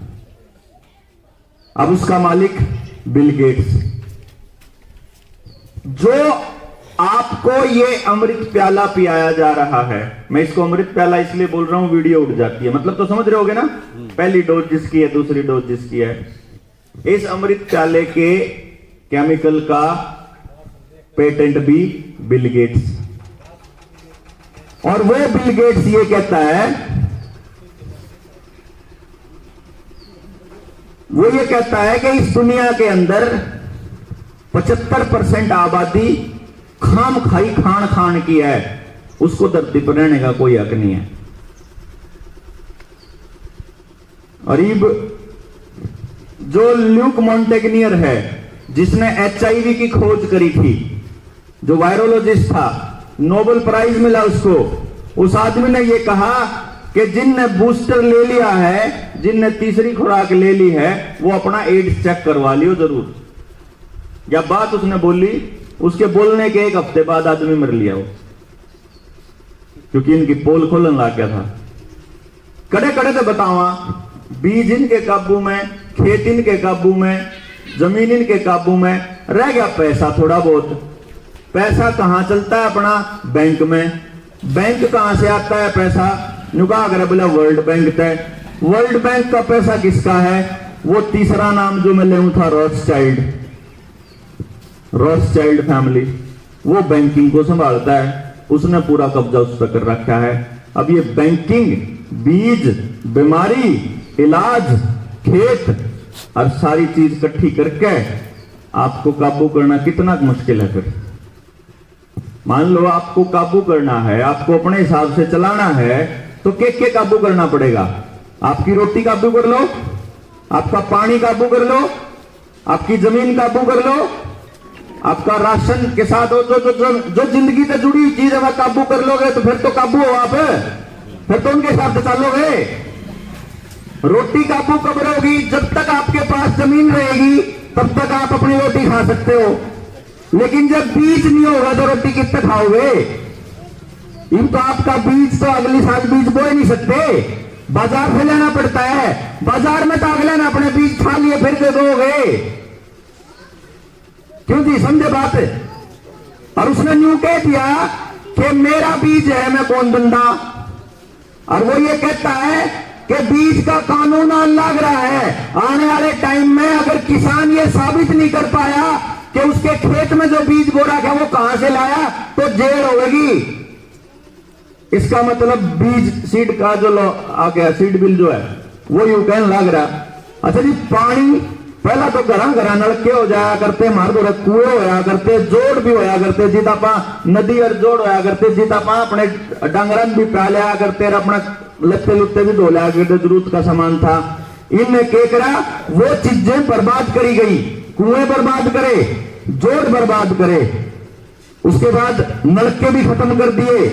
अब उसका मालिक बिल गेट्स, जो आपको ये अमृत प्याला पियाया जा रहा है। मैं इसको अमृत प्याला इसलिए बोल रहा हूं, वीडियो उठ जाती है, मतलब तो समझ रहे होगे ना, पहली डोज जिसकी है, दूसरी डोज जिसकी है। इस अमृत प्याले के केमिकल का पेटेंट भी बिल गेट्स, और वो बिल गेट्स ये कहता है, वो ये कहता है कि इस दुनिया के अंदर 75% आबादी खाम खाई खान की है, उसको धरती पर रहने का कोई हक नहीं है। और जो ल्यूक मॉन्टेग्नियर है, जिसने HIV की खोज करी थी, जो वायरोलॉजिस्ट था, नोबेल प्राइज मिला उसको, उस आदमी ने यह कहा कि जिनने बूस्टर ले लिया है, जिनने तीसरी खुराक ले ली है, वो अपना एड्स चेक करवा लियो जरूर। या बात उसने बोली, उसके बोलने के एक हफ्ते बाद आदमी मर लिया वो, क्योंकि इनकी पोल खोलन लग गया था। कड़े कड़े तो बतावा, बीज इनके काबू में, खेत इनके काबू में, जमीन इनके काबू में, रह गया पैसा थोड़ा बहुत। पैसा कहां चलता है अपना? बैंक में। बैंक कहां से आता है पैसा? नुका अगर बोला वर्ल्ड बैंक तय। वर्ल्ड बैंक का पैसा किसका है? वो तीसरा नाम जो मैं लेऊं था, रॉथस्चाइल्ड, रॉथस्चाइल्ड फैमिली, वो बैंकिंग को संभालता है, उसने पूरा कब्जा उस पर कर रखा है। अब ये बैंकिंग, बीज, बीमारी, इलाज, खेत और सारी चीज इकट्ठी करके आपको काबू करना कितना मुश्किल है। फिर मान लो आपको काबू करना है, आपको अपने हिसाब से चलाना है, तो के काबू करना पड़ेगा। आपकी रोटी काबू कर लो, आपका पानी काबू कर लो, आपकी जमीन काबू कर लो, आपका राशन के साथ जो जिंदगी से जुड़ी हुई चीज है वह काबू कर लोगे, तो फिर तो काबू हो आप, फिर तो उनके हिसाब से चलोगे। रोटी काबू कब रहोगी? जब तक आपके पास जमीन रहेगी तब तक आप अपनी रोटी खा सकते हो, लेकिन जब बीज नहीं होगा तो रोटी कितने खाओगे? इन तो आपका बीज तो अगली साल बीज बो नहीं सकते, बाजार से लेना पड़ता है। बाजार में तो अगले ने अपने बीज खा लिए फिर दे दोगे, क्यों जी? समझे बात? और उसने न्यू कह दिया कि मेरा बीज है, मैं कौन बंदा। और वो ये कहता है कि बीज का कानून लग रहा है। आने वाले टाइम में अगर किसान ये साबित नहीं कर पाया कि उसके खेत में जो बीज बो रखा है वो कहां से लाया, तो जेल होगी। इसका मतलब बीज सीड का जो आ गया, सीड बिल जो है वो यूं कहने लग रहा। अच्छा जी, पानी पहला तो घरा घरा नलके हो जाया करते, मार दो कुएं होया करते, जोड़ भी होया करते, जिता पा नदी और जोड़ होया करते, जिता पा अपने डंगरन भी पा लिया करते, अपना लत्ते लुत्ते भी धो लिया करते, जरूरत का सामान था। इनमें क्या करा? वो चीजें बर्बाद करी गई, कुएं बर्बाद करे, जोड़ बर्बाद करे, उसके बाद नलके भी खत्म कर दिए,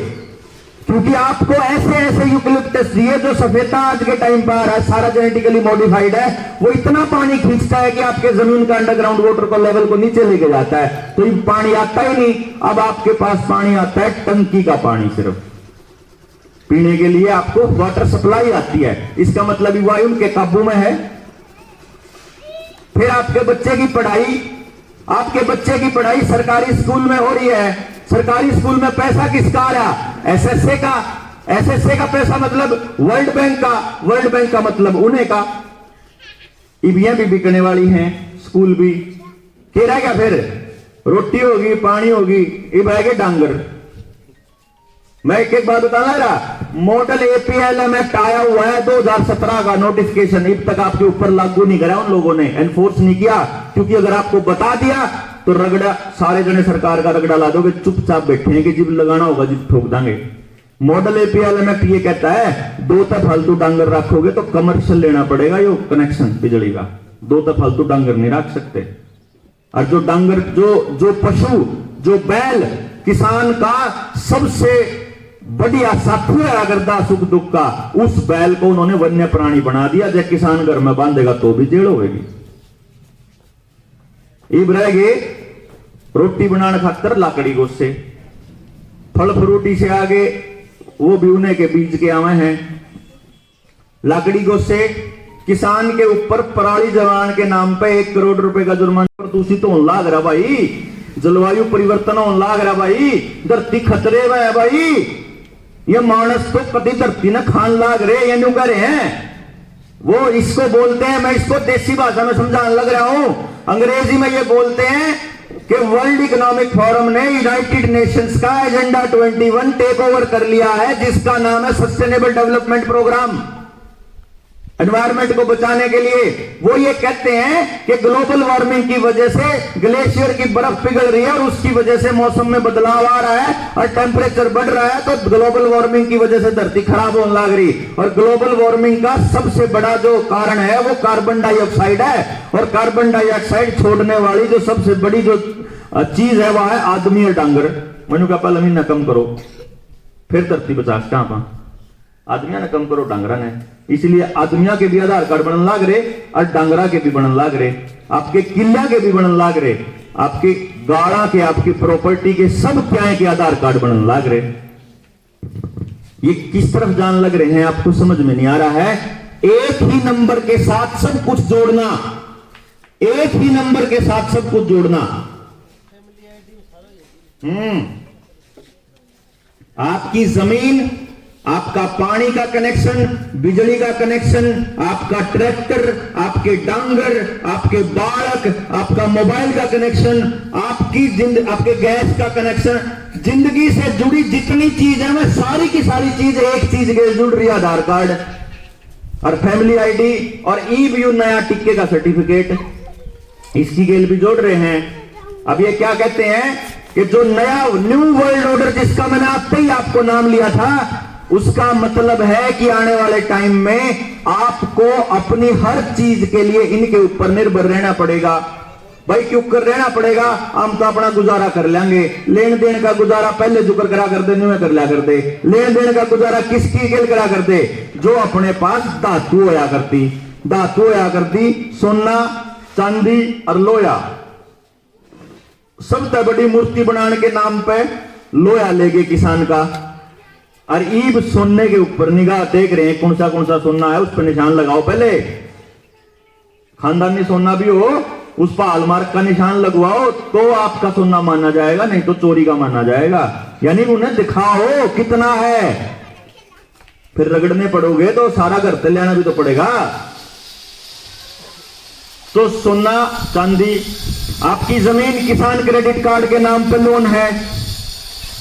क्योंकि आपको ऐसे ऐसे यूकेलिप्टस दिए जो सफेदा आज के टाइम पर आ रहा है, सारा जेनेटिकली मॉडिफाइड है, वो इतना पानी खींचता है कि आपके जमीन का अंडरग्राउंड वाटर को लेवल को नीचे लेके जाता है, तो ये पानी आता ही नहीं। अब आपके पास पानी आता है टंकी का पानी, सिर्फ पीने के लिए आपको वाटर सप्लाई आती है। इसका मतलब वायु उनके काबू में है। फिर आपके बच्चे की पढ़ाई, आपके बच्चे की पढ़ाई सरकारी स्कूल में हो रही है। सरकारी स्कूल में पैसा किसका आ रहा? एसएसए का। एसएसए का पैसा मतलब वर्ल्ड बैंक का, वर्ल्ड बैंक का मतलब उन्हें का। ईबियां भी बिकने वाली हैं, स्कूल भी। क्या रह गया फिर? रोटी होगी, पानी होगी, इब आएंगे डांगर। मैं एक बात बताना रहा, मॉडल एपीएलएम एक्ट आया हुआ है 2017 का नोटिफिकेशन, अब तक आपके ऊपर लागू नहीं करा उन लोगों ने, एनफोर्स नहीं किया, क्योंकि अगर आपको बता दिया तो रगड़ा, सारे जने सरकार का रगड़ा ला दोगे, चुपचाप बैठे हैं कि जिब लगाना होगा जिब ठोक देंगे। मॉडल एपीएलएम एक्ट ये कहता है 2 तक फालतू डांगर रखोगे तो कमर्शियल लेना पड़ेगा यो कनेक्शन बिजली का, 2 तक फालतू डांगर नहीं रख सकते। और जो डांगर, जो पशु, जो बैल किसान का सबसे बढ़िया साथी है अगर सुख दुख का, उस बैल को उन्होंने वन्य प्राणी बना दिया। जब किसान घर में बांधेगा तो भी जेल होगी। इब रहेगी रोटी बनाने खातर लाकड़ी गोसे, फल फ्रूटी से आगे वो भी उन्हें के बीज के आवे हैं। लाकड़ी गोसे किसान के ऊपर पराली जलाने के नाम पे 1 करोड़ रुपए का जुर्माना प्रदूषित होने लाग रहा भाई, जलवायु परिवर्तन होने लाग रहा भाई, धरती खतरे में है भाई। ये मानस तो कभी धरती न खान लाग रहे, ये न्यू करे हैं वो, इसको बोलते हैं, मैं इसको देसी भाषा में समझाने लग रहा हूं, अंग्रेजी में ये बोलते हैं कि वर्ल्ड इकोनॉमिक फोरम ने यूनाइटेड नेशंस का एजेंडा 21 टेक ओवर कर लिया है, जिसका नाम है सस्टेनेबल डेवलपमेंट प्रोग्राम, एनवायरमेंट को बचाने के लिए। वो ये कहते हैं कि ग्लोबल वार्मिंग की वजह से ग्लेशियर की बर्फ पिघल रही है और उसकी वजह से मौसम में बदलाव आ रहा है और टेम्परेचर बढ़ रहा है, तो ग्लोबल वार्मिंग की वजह से धरती खराब होने लग रही। और ग्लोबल वार्मिंग का सबसे बड़ा जो कारण है वो कार्बन डाइऑक्साइड है, और कार्बन डाइऑक्साइड छोड़ने वाली जो सबसे बड़ी जो चीज है वह है आदमी और डांगर। मैंने कहा पहले महीना कम करो, फिर धरती 50 कहां पा, आदमिया ने कम करो डांगरा ने। इसलिए आदमिया के भी आधार कार्ड बनन लाग रहे और डांगरा के भी बनन लाग रहे, आपके किला के भी बनन लाग रहे। आपकी गाड़ा के, आपकी प्रॉपर्टी के सब क्या के आधार कार्ड बनने लग रहे। ये किस तरफ जान लग रहे हैं आपको समझ में नहीं आ रहा है। एक ही नंबर के साथ सब कुछ जोड़ना, एक ही नंबर के साथ सब कुछ जोड़ना। आपकी जमीन, आपका पानी का कनेक्शन, बिजली का कनेक्शन, आपका ट्रैक्टर, आपके डांगर, आपके बालक, आपका मोबाइल का कनेक्शन, आपके गैस का कनेक्शन, जिंदगी से जुड़ी जितनी चीज है मैं सारी की सारी चीज एक चीज के जुड़ रही है, आधार कार्ड और फैमिली आईडी और ई-व्यू नया टिक्के का सर्टिफिकेट, इसकी गेल भी जोड़ रहे हैं। अब ये क्या कहते हैं कि जो नया न्यू वर्ल्ड ऑर्डर जिसका मैंने आते ही आपको नाम लिया था, उसका मतलब है कि आने वाले टाइम में आपको अपनी हर चीज के लिए इनके ऊपर निर्भर रहना पड़ेगा। भाई क्यों कर रहना पड़ेगा, हम तो अपना गुजारा कर लेंगे। लेन देन का गुजारा पहले जुकर करा करते, न्यू कर लिया करते। लेन देन का गुजारा किसकी गेल करा करते, जो अपने पास धातु होया करती, धातु होया करती, सोना चांदी और लोया। सबसे बड़ी मूर्ति बनाने के नाम पे लोया लेगे किसान का, और ईब सोने के ऊपर निगाह देख रहे हैं कौन सा सोना है, उस पर निशान लगाओ। पहले खानदानी सोना भी हो, उस पर हॉलमार्क का निशान लगवाओ तो आपका सोना माना जाएगा, नहीं तो चोरी का माना जाएगा। यानी उन्हें दिखाओ कितना है, फिर रगड़ने पड़ोगे तो सारा घर से लेना भी तो पड़ेगा। तो सोना चांदी, आपकी जमीन किसान क्रेडिट कार्ड के नाम पर लोन है,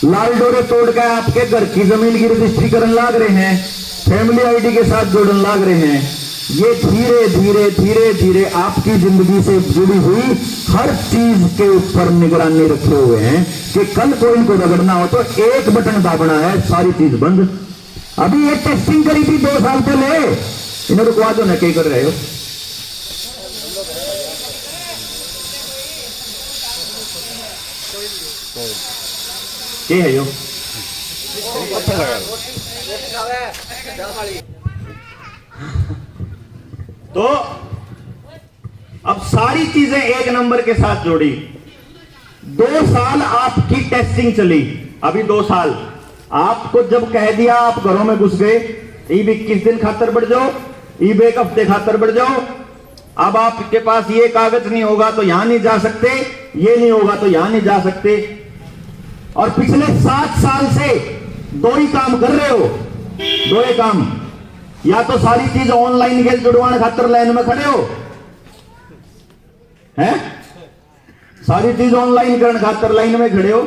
लाल डोरे तोड़ कर आपके घर की जमीन की रजिस्ट्री करने लग रहे हैं, फैमिली आईडी के साथ जोड़ने लग रहे हैं। ये धीरे धीरे धीरे धीरे आपकी जिंदगी से जुड़ी हुई हर चीज के ऊपर निगरानी रखे हुए हैं कि कल को इनको रगड़ना हो तो एक बटन दाबना है, सारी चीज बंद। अभी ये टेस्टिंग करी थी 2 साल पहले, इन्हें रुकवा दो ना, क्या कर रहे हो। क्या है यो, तो अब सारी चीजें एक नंबर के साथ जोड़ी। 2 साल आपकी टेस्टिंग चली। अभी 2 साल आपको जब कह दिया आप घरों में घुस गए, ईब 21 दिन खातर बढ़ जाओ, ईब 1 हफ्ते खातर बढ़ जाओ। अब आपके पास ये कागज नहीं होगा तो यहां नहीं जा सकते, ये नहीं होगा तो यहां नहीं जा सकते। और पिछले 7 साल से 2 ही काम कर रहे हो, 2 ही काम, या तो सारी चीज ऑनलाइन गेल जुड़वाने खातर लाइन में खड़े हो, हैं सारी चीज ऑनलाइन करने खातर लाइन में खड़े हो,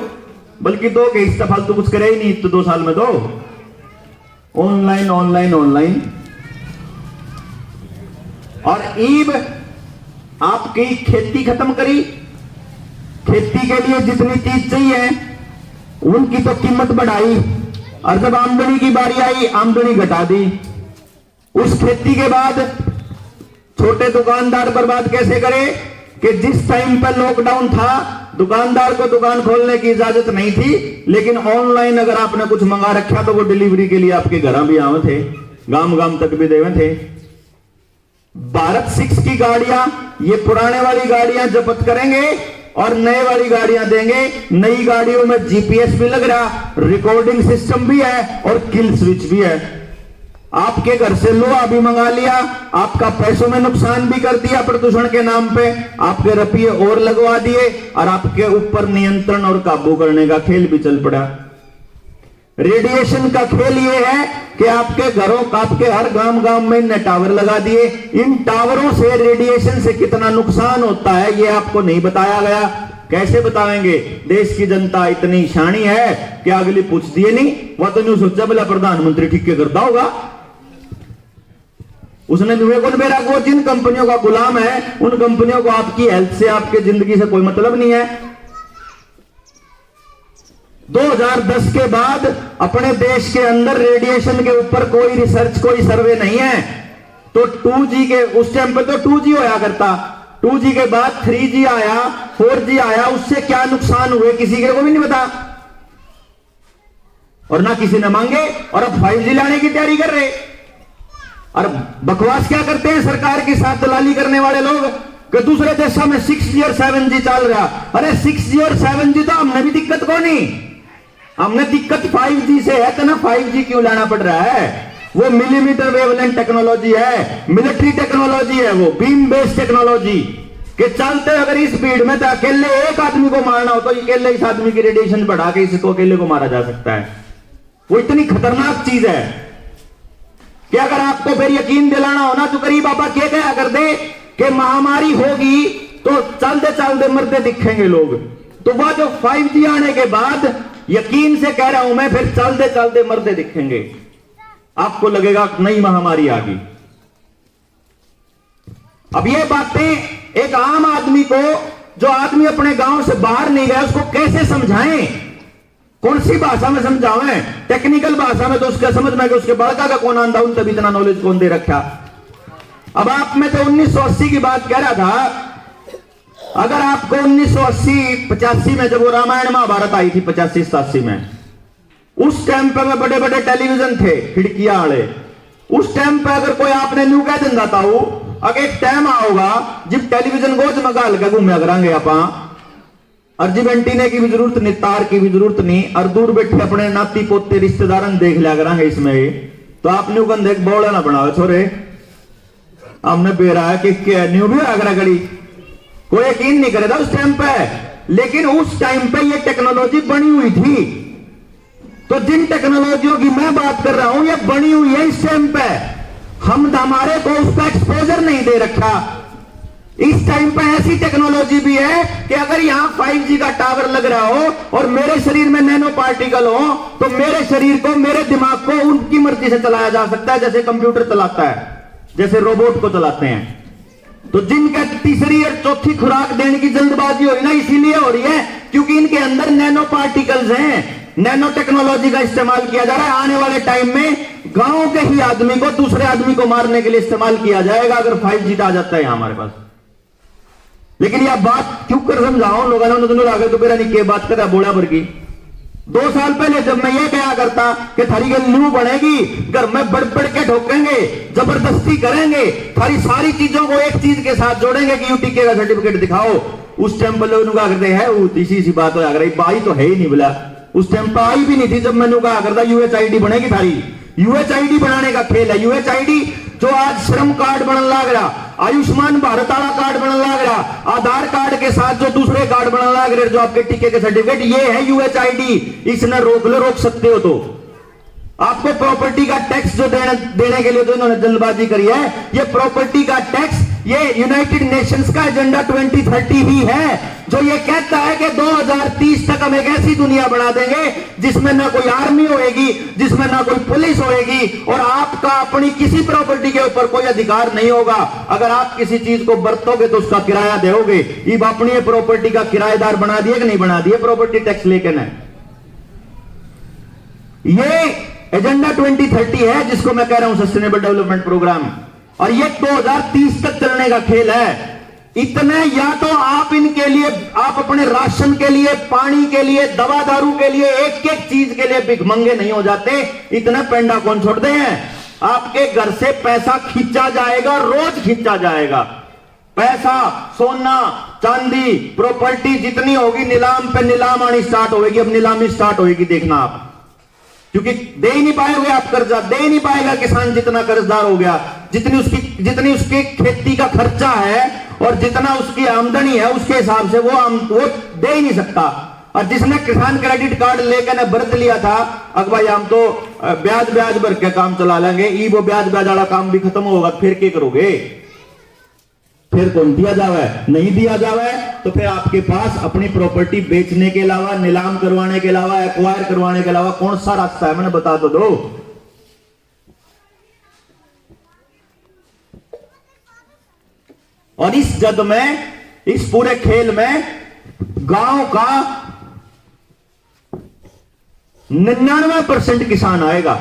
बल्कि 2 के हिस्सा फालतू कुछ करे ही नहीं तो 2 साल में तो ऑनलाइन ऑनलाइन ऑनलाइन। और ईब आपकी खेती खत्म करी, खेती के लिए जितनी चीज चाहिए उनकी तो कीमत बढ़ाई, और जब आमदनी की बारी आई आमदनी घटा दी। उस खेती के बाद छोटे दुकानदार बर्बाद कैसे करे कि जिस टाइम पर लॉकडाउन था दुकानदार को दुकान खोलने की इजाजत नहीं थी, लेकिन ऑनलाइन अगर आपने कुछ मंगा रखा तो वो डिलीवरी के लिए आपके घर भी आवे थे, गांव गांव तक भी देवे थे। भारत 6 की गाड़ियां, ये पुराने वाली गाड़ियां जब्त करेंगे और नए वाली गाड़ियां देंगे। नई गाड़ियों में जीपीएस भी लग रहा, रिकॉर्डिंग सिस्टम भी है और किल स्विच भी है। आपके घर से लोहा भी मंगा लिया, आपका पैसों में नुकसान भी कर दिया प्रदूषण के नाम पे, आपके रुपये और लगवा दिए और आपके ऊपर नियंत्रण और काबू करने का खेल भी चल पड़ा। रेडिएशन का खेल यह है कि आपके घरों का, आपके हर गांव गांव में इनने टावर लगा दिए। इन टावरों से रेडिएशन से कितना नुकसान होता है ये आपको नहीं बताया गया। कैसे बताएंगे, देश की जनता इतनी शानी है कि अगली पूछ दिए नहीं, वह तो न्यू सोचा बोला प्रधानमंत्री ठीक के करता होगा। उसने बेरा को जिन कंपनियों का गुलाम है उन कंपनियों को आपकी हेल्थ से, आपके जिंदगी से कोई मतलब नहीं है। 2010 के बाद अपने देश के अंदर रेडिएशन के ऊपर कोई रिसर्च, कोई सर्वे नहीं है। तो 2G के उस टाइम पे तो 2G होया करता, 2G के बाद 3G आया, 4G आया, उससे क्या नुकसान हुए किसी को भी नहीं पता और ना किसी ने मांगे। और अब 5G लाने की तैयारी कर रहे और बकवास क्या करते हैं सरकार के साथ दलाली करने वाले लोग। कि दूसरे देशों में 6G और 7G चल रहा। अरे 6G और 7G तो हमने भी दिक्कत को नहीं, हमने दिक्कत 5G से है, तो ना 5G क्यों लाना पड़ रहा है? वो मिलीमीटर वेवलेंथ टेक्नोलॉजी है, मिलिट्री टेक्नोलॉजी है, वो बीम बेस्ड टेक्नोलॉजी के चलते अगर इस स्पीड में तो अकेले एक आदमी को मारना हो तो अकेले इस आदमी की रेडिएशन बढ़ा के इसको अकेले को मारा जा सकता है। वो इतनी खतरनाक चीज है कि अगर आपको फिर यकीन दिलाना हो ना तो करीब बाबा क्या कहा कर दे कि महामारी होगी तो चलते चलते मरते दिखेंगे लोग। तो वह जो 5G आने के बाद यकीन से कह रहा हूं मैं, फिर चलते चलते मरते दिखेंगे। आपको लगेगा नई महामारी आ गई। अब ये बातें एक आम आदमी को, जो आदमी अपने गांव से बाहर नहीं गया, उसको कैसे समझाएं? कौन सी भाषा में समझावें? टेक्निकल भाषा में तो उसका समझ में कि उसके बड़का का कौन आंधा, उन तभी इतना नॉलेज कौन दे रखा। अब आप में तो 1980 की बात कह रहा था। अगर आपको 1980-85 में जब वो रामायण महाभारत आई थी 85-87 में, उस टाइम पे में बड़े बड़े टेलीविजन थे खिड़कियां वाले। उस टाइम पे अगर कोई आपने न्यू कह दिन था, अगर एक टाइम आओगा जब टेलीविजन गोज में गाल के घूमे करांगे आप, और जब एंटीने की भी जरूरत नहीं, तार की भी जरूरत नहीं, और दूर बैठे अपने नाती पोते रिश्तेदार देख लिया करांगे इसमें। तो आप न्यू कंधे एक बौला ना बनाओ छोरे, हमने बेरा है कि क्या न्यू भी आगरा गड़ी, कोई यकीन नहीं करेगा उस टाइम पे। लेकिन उस टाइम पे ये टेक्नोलॉजी बनी हुई थी। तो जिन टेक्नोलॉजियों की मैं बात कर रहा हूं ये बनी हुई है इस टाइम पे, हम हमारे को उसका एक्सपोजर नहीं दे रखा। इस टाइम पे ऐसी टेक्नोलॉजी भी है कि अगर यहां 5G का टावर लग रहा हो और मेरे शरीर में नैनो पार्टिकल हो, तो मेरे शरीर को, मेरे दिमाग को उनकी मर्जी से चलाया जा सकता है, जैसे कंप्यूटर चलाता है, जैसे रोबोट को चलाते हैं। तो जिनका तीसरी और चौथी खुराक देने की जल्दबाजी हो रही ना, इसीलिए हो रही है क्योंकि इनके अंदर नैनो पार्टिकल्स हैं, नैनो टेक्नोलॉजी का इस्तेमाल किया जा रहा है। आने वाले टाइम में गांव के ही आदमी को दूसरे आदमी को मारने के लिए इस्तेमाल किया जाएगा अगर 5G आ जाता है यहां हमारे पास। लेकिन यह बात क्यों कर समझाओ लोगों ने दोनों आगे तो मेरा नहीं के बात कर बोला भर की। 2 साल पहले जब मैं ये कहा करता कि थारी गल्लू बनेगी, घर में बढ़ बढ़ के ठोकेंगे, जबरदस्ती करेंगे, थारी सारी चीजों को एक चीज के साथ जोड़ेंगे कि यूटीके का सर्टिफिकेट दिखाओ, उस टाइम पर लोग करते हैं इसी बात हो रही, बाई तो है ही नहीं बोला। उस टाइम पर आई भी नहीं थी जब मैंने कहा करता UHID बनेगी थारी। UHID बनाने का खेल है। UHID जो आज श्रम कार्ड बनने लग रहा, आयुष्मान भारत वाला कार्ड बनने लग रहा, आधार कार्ड के साथ जो दूसरे कार्ड बनने लग रहे, जो आपके टीके के सर्टिफिकेट, ये है UHID। इसने रोक सकते हो। तो आपको प्रॉपर्टी का टैक्स जो देने के लिए जो इन्होंने जल्दबाजी करी है, ये प्रॉपर्टी का टैक्स, ये यूनाइटेड नेशंस का एजेंडा 2030 ही है, जो ये कहता है कि 2030 तक हम एक ऐसी दुनिया बना देंगे जिसमें ना कोई आर्मी होएगी, जिसमें ना कोई पुलिस होएगी, और आपका अपनी किसी प्रॉपर्टी के ऊपर कोई अधिकार नहीं होगा। अगर आप किसी चीज को बरतोगे तो उसका किराया दोगे। ये अपनी प्रॉपर्टी का किराएदार बना दिए कि नहीं बना दिए प्रॉपर्टी टैक्स लेके ना। ये एजेंडा 2030 है जिसको मैं कह रहा हूं सस्टेनेबल डेवलपमेंट प्रोग्राम, और ये 2030 तक चलने का खेल है। इतने या तो आप इनके लिए, आप अपने राशन के लिए, पानी के लिए, दवा दारू के लिए, एक एक चीज के लिए भिखमंगे नहीं हो जाते। इतने पेंडा कौन छोड़ते हैं? आपके घर से पैसा खींचा जाएगा, रोज खींचा जाएगा। पैसा, सोना, चांदी, प्रॉपर्टी जितनी होगी नीलाम पे नीलाम आनी स्टार्ट होगी। अब नीलामी स्टार्ट होगी, देखना आप, क्योंकि दे ही नहीं पाएंगे आप कर्जा, दे ही नहीं पाएगा किसान जितना कर्जदार हो गया। जितनी उसकी खेती का खर्चा है और जितना उसकी आमदनी है उसके हिसाब से वो दे ही नहीं सकता। और जिसने किसान क्रेडिट कार्ड लेकर ने बरत लिया था, अब भाई हम तो ब्याज भर के काम चला लेंगे, ये वो ब्याज वाला काम भी खत्म होगा, फिर क्या करोगे? फिर कौन दिया जावे? नहीं दिया जावे तो फिर आपके पास अपनी प्रॉपर्टी बेचने के अलावा, नीलाम करवाने के अलावा, एक्वायर करवाने के अलावा कौन सा रास्ता है? मैंने बता तो दो। और इस जद में, इस पूरे खेल में गांव का 99% किसान आएगा।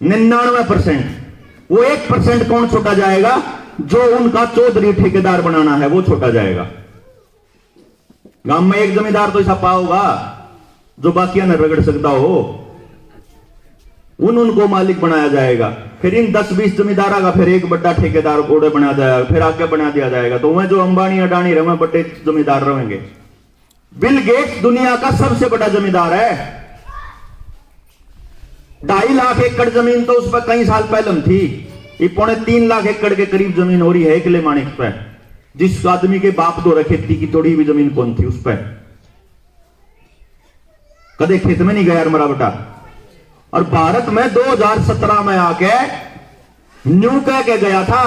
99%। वो 1% कौन छोटा जाएगा? जो उनका चौधरी ठेकेदार बनाना है वो छोटा जाएगा। गांव में एक जमींदार तो ऐसा पाओगा जो बाकियां न रगड़ सकता हो। उनको मालिक बनाया जाएगा। फिर इन 10-20 जमींदारा का फिर एक बड़ा ठेकेदार कोड़े बना जाएगा, फिर आगे बना दिया जाएगा। तो वह जो अंबानी अडानी रहे बड़े जमींदार रहेंगे। बिल गेट्स दुनिया का सबसे बड़ा जमींदार है। 2.5 लाख एकड़ जमीन तो उस पर कई साल पहले थी, ये 3.25 लाख एकड़ के करीब जमीन हो रही है किले माणिक पे। जिस आदमी के बाप दो खेती की थोड़ी भी जमीन कौन थी उस पर, कदे खेत में नहीं गया मेरा बेटा। और भारत में 2017 में आके न्यू कह के गया था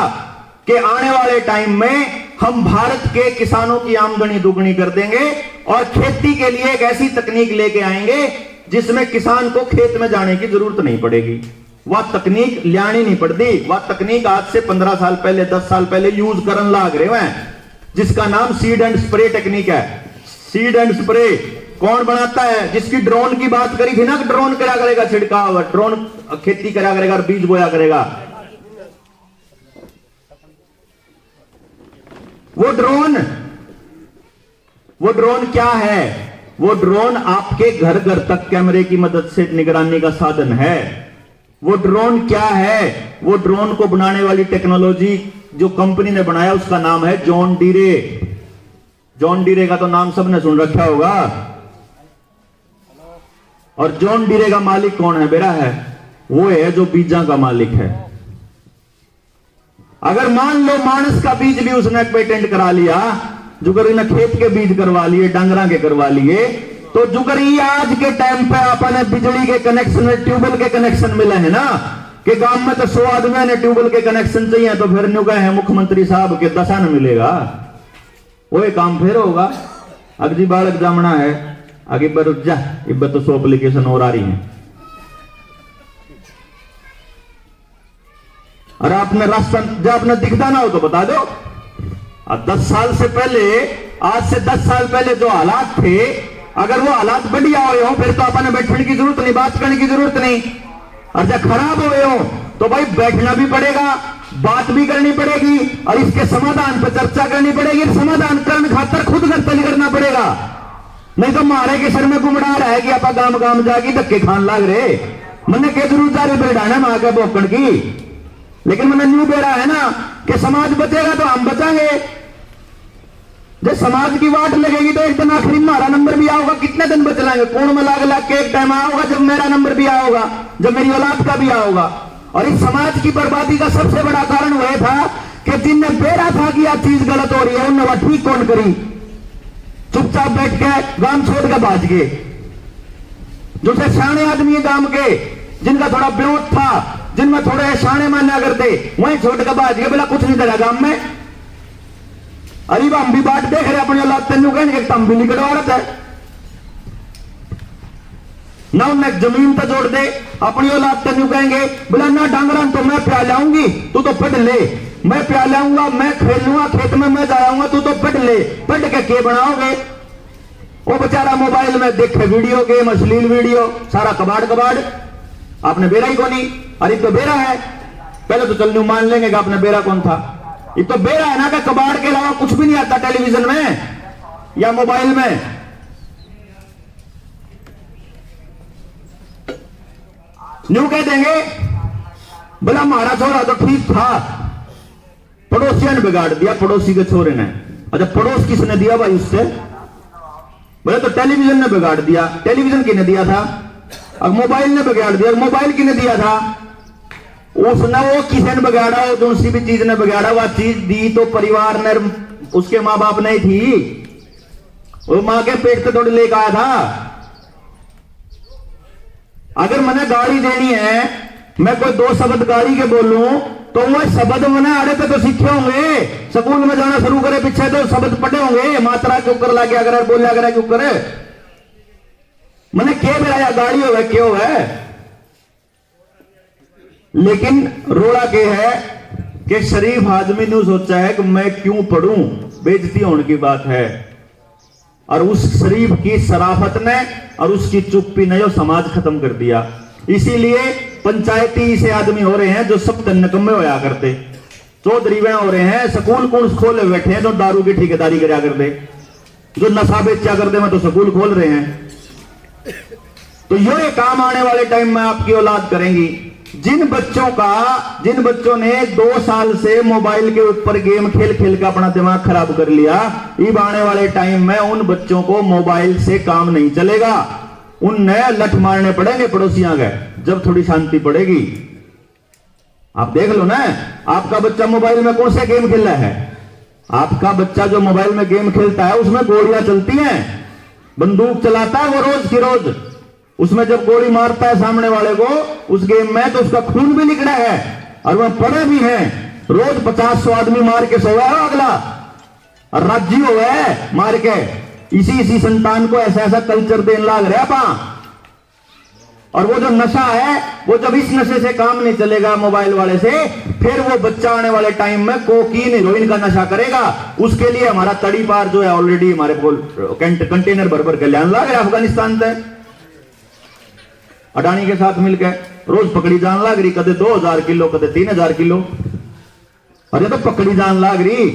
कि आने वाले टाइम में हम भारत के किसानों की आमदनी दुगनी कर देंगे और खेती के लिए एक ऐसी तकनीक लेके आएंगे जिसमें किसान को खेत में जाने की जरूरत नहीं पड़ेगी। वह तकनीक लानी नहीं पड़ती। वह तकनीक आज से 15 साल पहले 10 साल पहले यूज करने लग रहे हैं, जिसका नाम सीड एंड स्प्रे टेक्निक है। सीड एंड स्प्रे कौन बनाता है? जिसकी ड्रोन की बात करी थी ना, ड्रोन करा करेगा छिड़काव, ड्रोन खेती करा करेगा और बीज बोया करेगा। वो ड्रोन क्या है? वो ड्रोन आपके घर घर तक कैमरे की मदद से निगरानी का साधन है। वो ड्रोन क्या है? वो ड्रोन को बनाने वाली टेक्नोलॉजी जो कंपनी ने बनाया उसका नाम है जॉन डीरे। जॉन डीरे का तो नाम सबने सुन रखा होगा। और जॉन डीरे का मालिक कौन है बेरा? है वो है जो बीजा का मालिक है। अगर मान लो मानस का बीज भी उसने पेटेंट करा लिया, जुगर ने खेत के बीज करवा लिए, डांगरा के करवा लिए, तो जुगर ही आज के टाइम पे अपने बिजली के कनेक्शन, ट्यूबवेल के कनेक्शन मिले हैं ना, कि गांव में तो 100 आदमी ने ट्यूबवेल के कनेक्शन चाहिए, तो फिर न्यू कहे मुख्यमंत्री साहब के 10 न मिलेगा। वो काम फिर होगा। अगजी बालक जामना है आगे बढ़ जा, इब्बत तो 100 एप्लीकेशन और आ रही है। और आपने रास्ता जब आपने दिखता ना हो तो बता दो। 10 साल से पहले, आज से 10 साल पहले जो हालात थे, अगर वो हालात बढ़िया हुए हो फिर तो अपने बैठने की जरूरत नहीं, बात करने की जरूरत नहीं। और जब खराब हुए हो तो भाई बैठना भी पड़ेगा, बात भी करनी पड़ेगी और इसके समाधान पर चर्चा करनी पड़ेगी। समाधान करने खातर खुद कर्तव्य करना पड़ेगा। नहीं तो मारे के सर में गुमड़ा रहा है कि आप गांव गांव जाके धक्के खान लाग रहे। मैंने के जरूर जारी बैठाना मां के बोकड़ की, लेकिन मैंने न्यू बेरा है ना कि समाज बचेगा तो हम बचाएंगे। जब समाज की वाट लगेगी तो एक दिन आखिरी हमारा नंबर भी आओगा। कितने दिन बच लाएंगे? कौन में लाग लाग के एक टाइम आओगा जब मेरा नंबर भी आओगा, जब मेरी औलाद का भी आओगा। और इस समाज की बर्बादी का सबसे बड़ा कारण वह था कि जिनने बेरा था कि यह चीज गलत हो रही है, उन्होंने वह ठीक कौन करी? चुपचाप बैठ के गांव छोड़ के भाज गए। जो से शाणे आदमी गांव के, जिनका थोड़ा ब्योत था, जिनमें थोड़े शाणे माना करते, वहीं छोड़ के भाज गए। बोला कुछ नहीं करा गांव में। अरे हम भी बात देख रहे अपनी औलाद तेनू कहेंगे तम भी निकट औरत है ना, उन्हें जमीन तो जोड़ दे। अपनी औलाद तेनू कहेंगे बोला ना डांगरा तो मैं प्या लाऊंगी, तू तो पढ़ ले। मैं प्या लाऊंगा, मैं खेलूंगा खेत में, मैं जाऊंगा, तू तो पढ़ ले। पढ़ के बनाओगे? वो बेचारा मोबाइल में देखे वीडियो गेम, अश्लील वीडियो, सारा कबाड़ कबाड़। आपने बेरा ही कोनी। अरे तो बेरा है, पहले तो चलने मान लेंगे कि आपने बेरा कौन था। ये तो बेरा है ना कि कबाड़ के अलावा कुछ भी नहीं आता टेलीविजन में या मोबाइल में। न्यू कह देंगे बोला हमारा छोरा तो ठीक था, पड़ोसियों ने बिगाड़ दिया, पड़ोसी के छोरे ने। अच्छा पड़ोस किसने दिया भाई उससे? बोले तो टेलीविजन ने बिगाड़ दिया। टेलीविजन किसने दिया था? अब मोबाइल ने बिगाड़ दिया। मोबाइल किसने दिया था? उसने वो किसी ने बिगाड़ा हो, जो सी भी चीज ने बिगाड़ा, वह चीज दी तो परिवार ने, उसके माँ बाप नहीं थी, वो माँ के पेट से थोड़ी लेकर आया था। अगर मैंने गाड़ी देनी है, मैं कोई 2 शब्द गाड़ी के बोलूं तो वो शब्द मैंने आड़े पे तो सीखे होंगे। स्कूल में जाना शुरू करे पीछे तो शब्द पढ़े होंगे, मात्रा के ऊपर लागे अगर बोलिया करे के ऊपर। मैंने क्या बनाया? गाड़ी हो क्यों है? लेकिन रोड़ा के है कि शरीफ आदमी ने सोचा है कि मैं क्यों पढ़ूं, बेइज्जती होने की बात है। और उस शरीफ की शराफत ने और उसकी चुप्पी ने जो समाज खत्म कर दिया। इसीलिए पंचायती से आदमी हो रहे हैं जो सब नकम्मे होया करते, चौधरी वे हो रहे हैं, स्कूल कौन खोले बैठे हैं जो दारू की ठेकेदारी करा करते, जो नशा बेचा करते, मैं तो स्कूल खोल रहे हैं। तो ये काम आने वाले टाइम में आपकी औलाद करेंगी। जिन बच्चों ने 2 साल से मोबाइल के ऊपर गेम खेल खेल कर अपना दिमाग खराब कर लिया, अब आने वाले टाइम में उन बच्चों को मोबाइल से काम नहीं चलेगा। उनने लठ मारने पड़ेंगे पड़ोसियों के, जब थोड़ी शांति पड़ेगी। आप देख लो ना, आपका बच्चा मोबाइल में कौन सा गेम खेल रहा है? आपका बच्चा जो मोबाइल में गेम खेलता है उसमें गोलियां चलती हैं, बंदूक चलाता है वो रोज की रोज। उसमें जब गोली मारता है सामने वाले को उस गेम में, तो उसका खून भी निकला है और वह पड़े भी हैं। रोज 50-100 आदमी मार के सोया है अगला, और राज्य हो है मार के। इसी संतान को ऐसा ऐसा कल्चर देने लाग रहा पा। और वो जो नशा है, वो जब इस नशे से काम नहीं चलेगा मोबाइल वाले से, फिर वो बच्चा आने वाले टाइम में कोकीन हीरोइन का नशा करेगा। उसके लिए हमारा तड़ी पार जो है ऑलरेडी हमारे कंटेनर भर भर के लाने लग रहा है अफगानिस्तान से, अडानी के साथ मिलकर रोज पकड़ी जान लाग रही, कदे 2000 किलो कदे 3000 किलो। और ये तो पकड़ी जान लाग रही,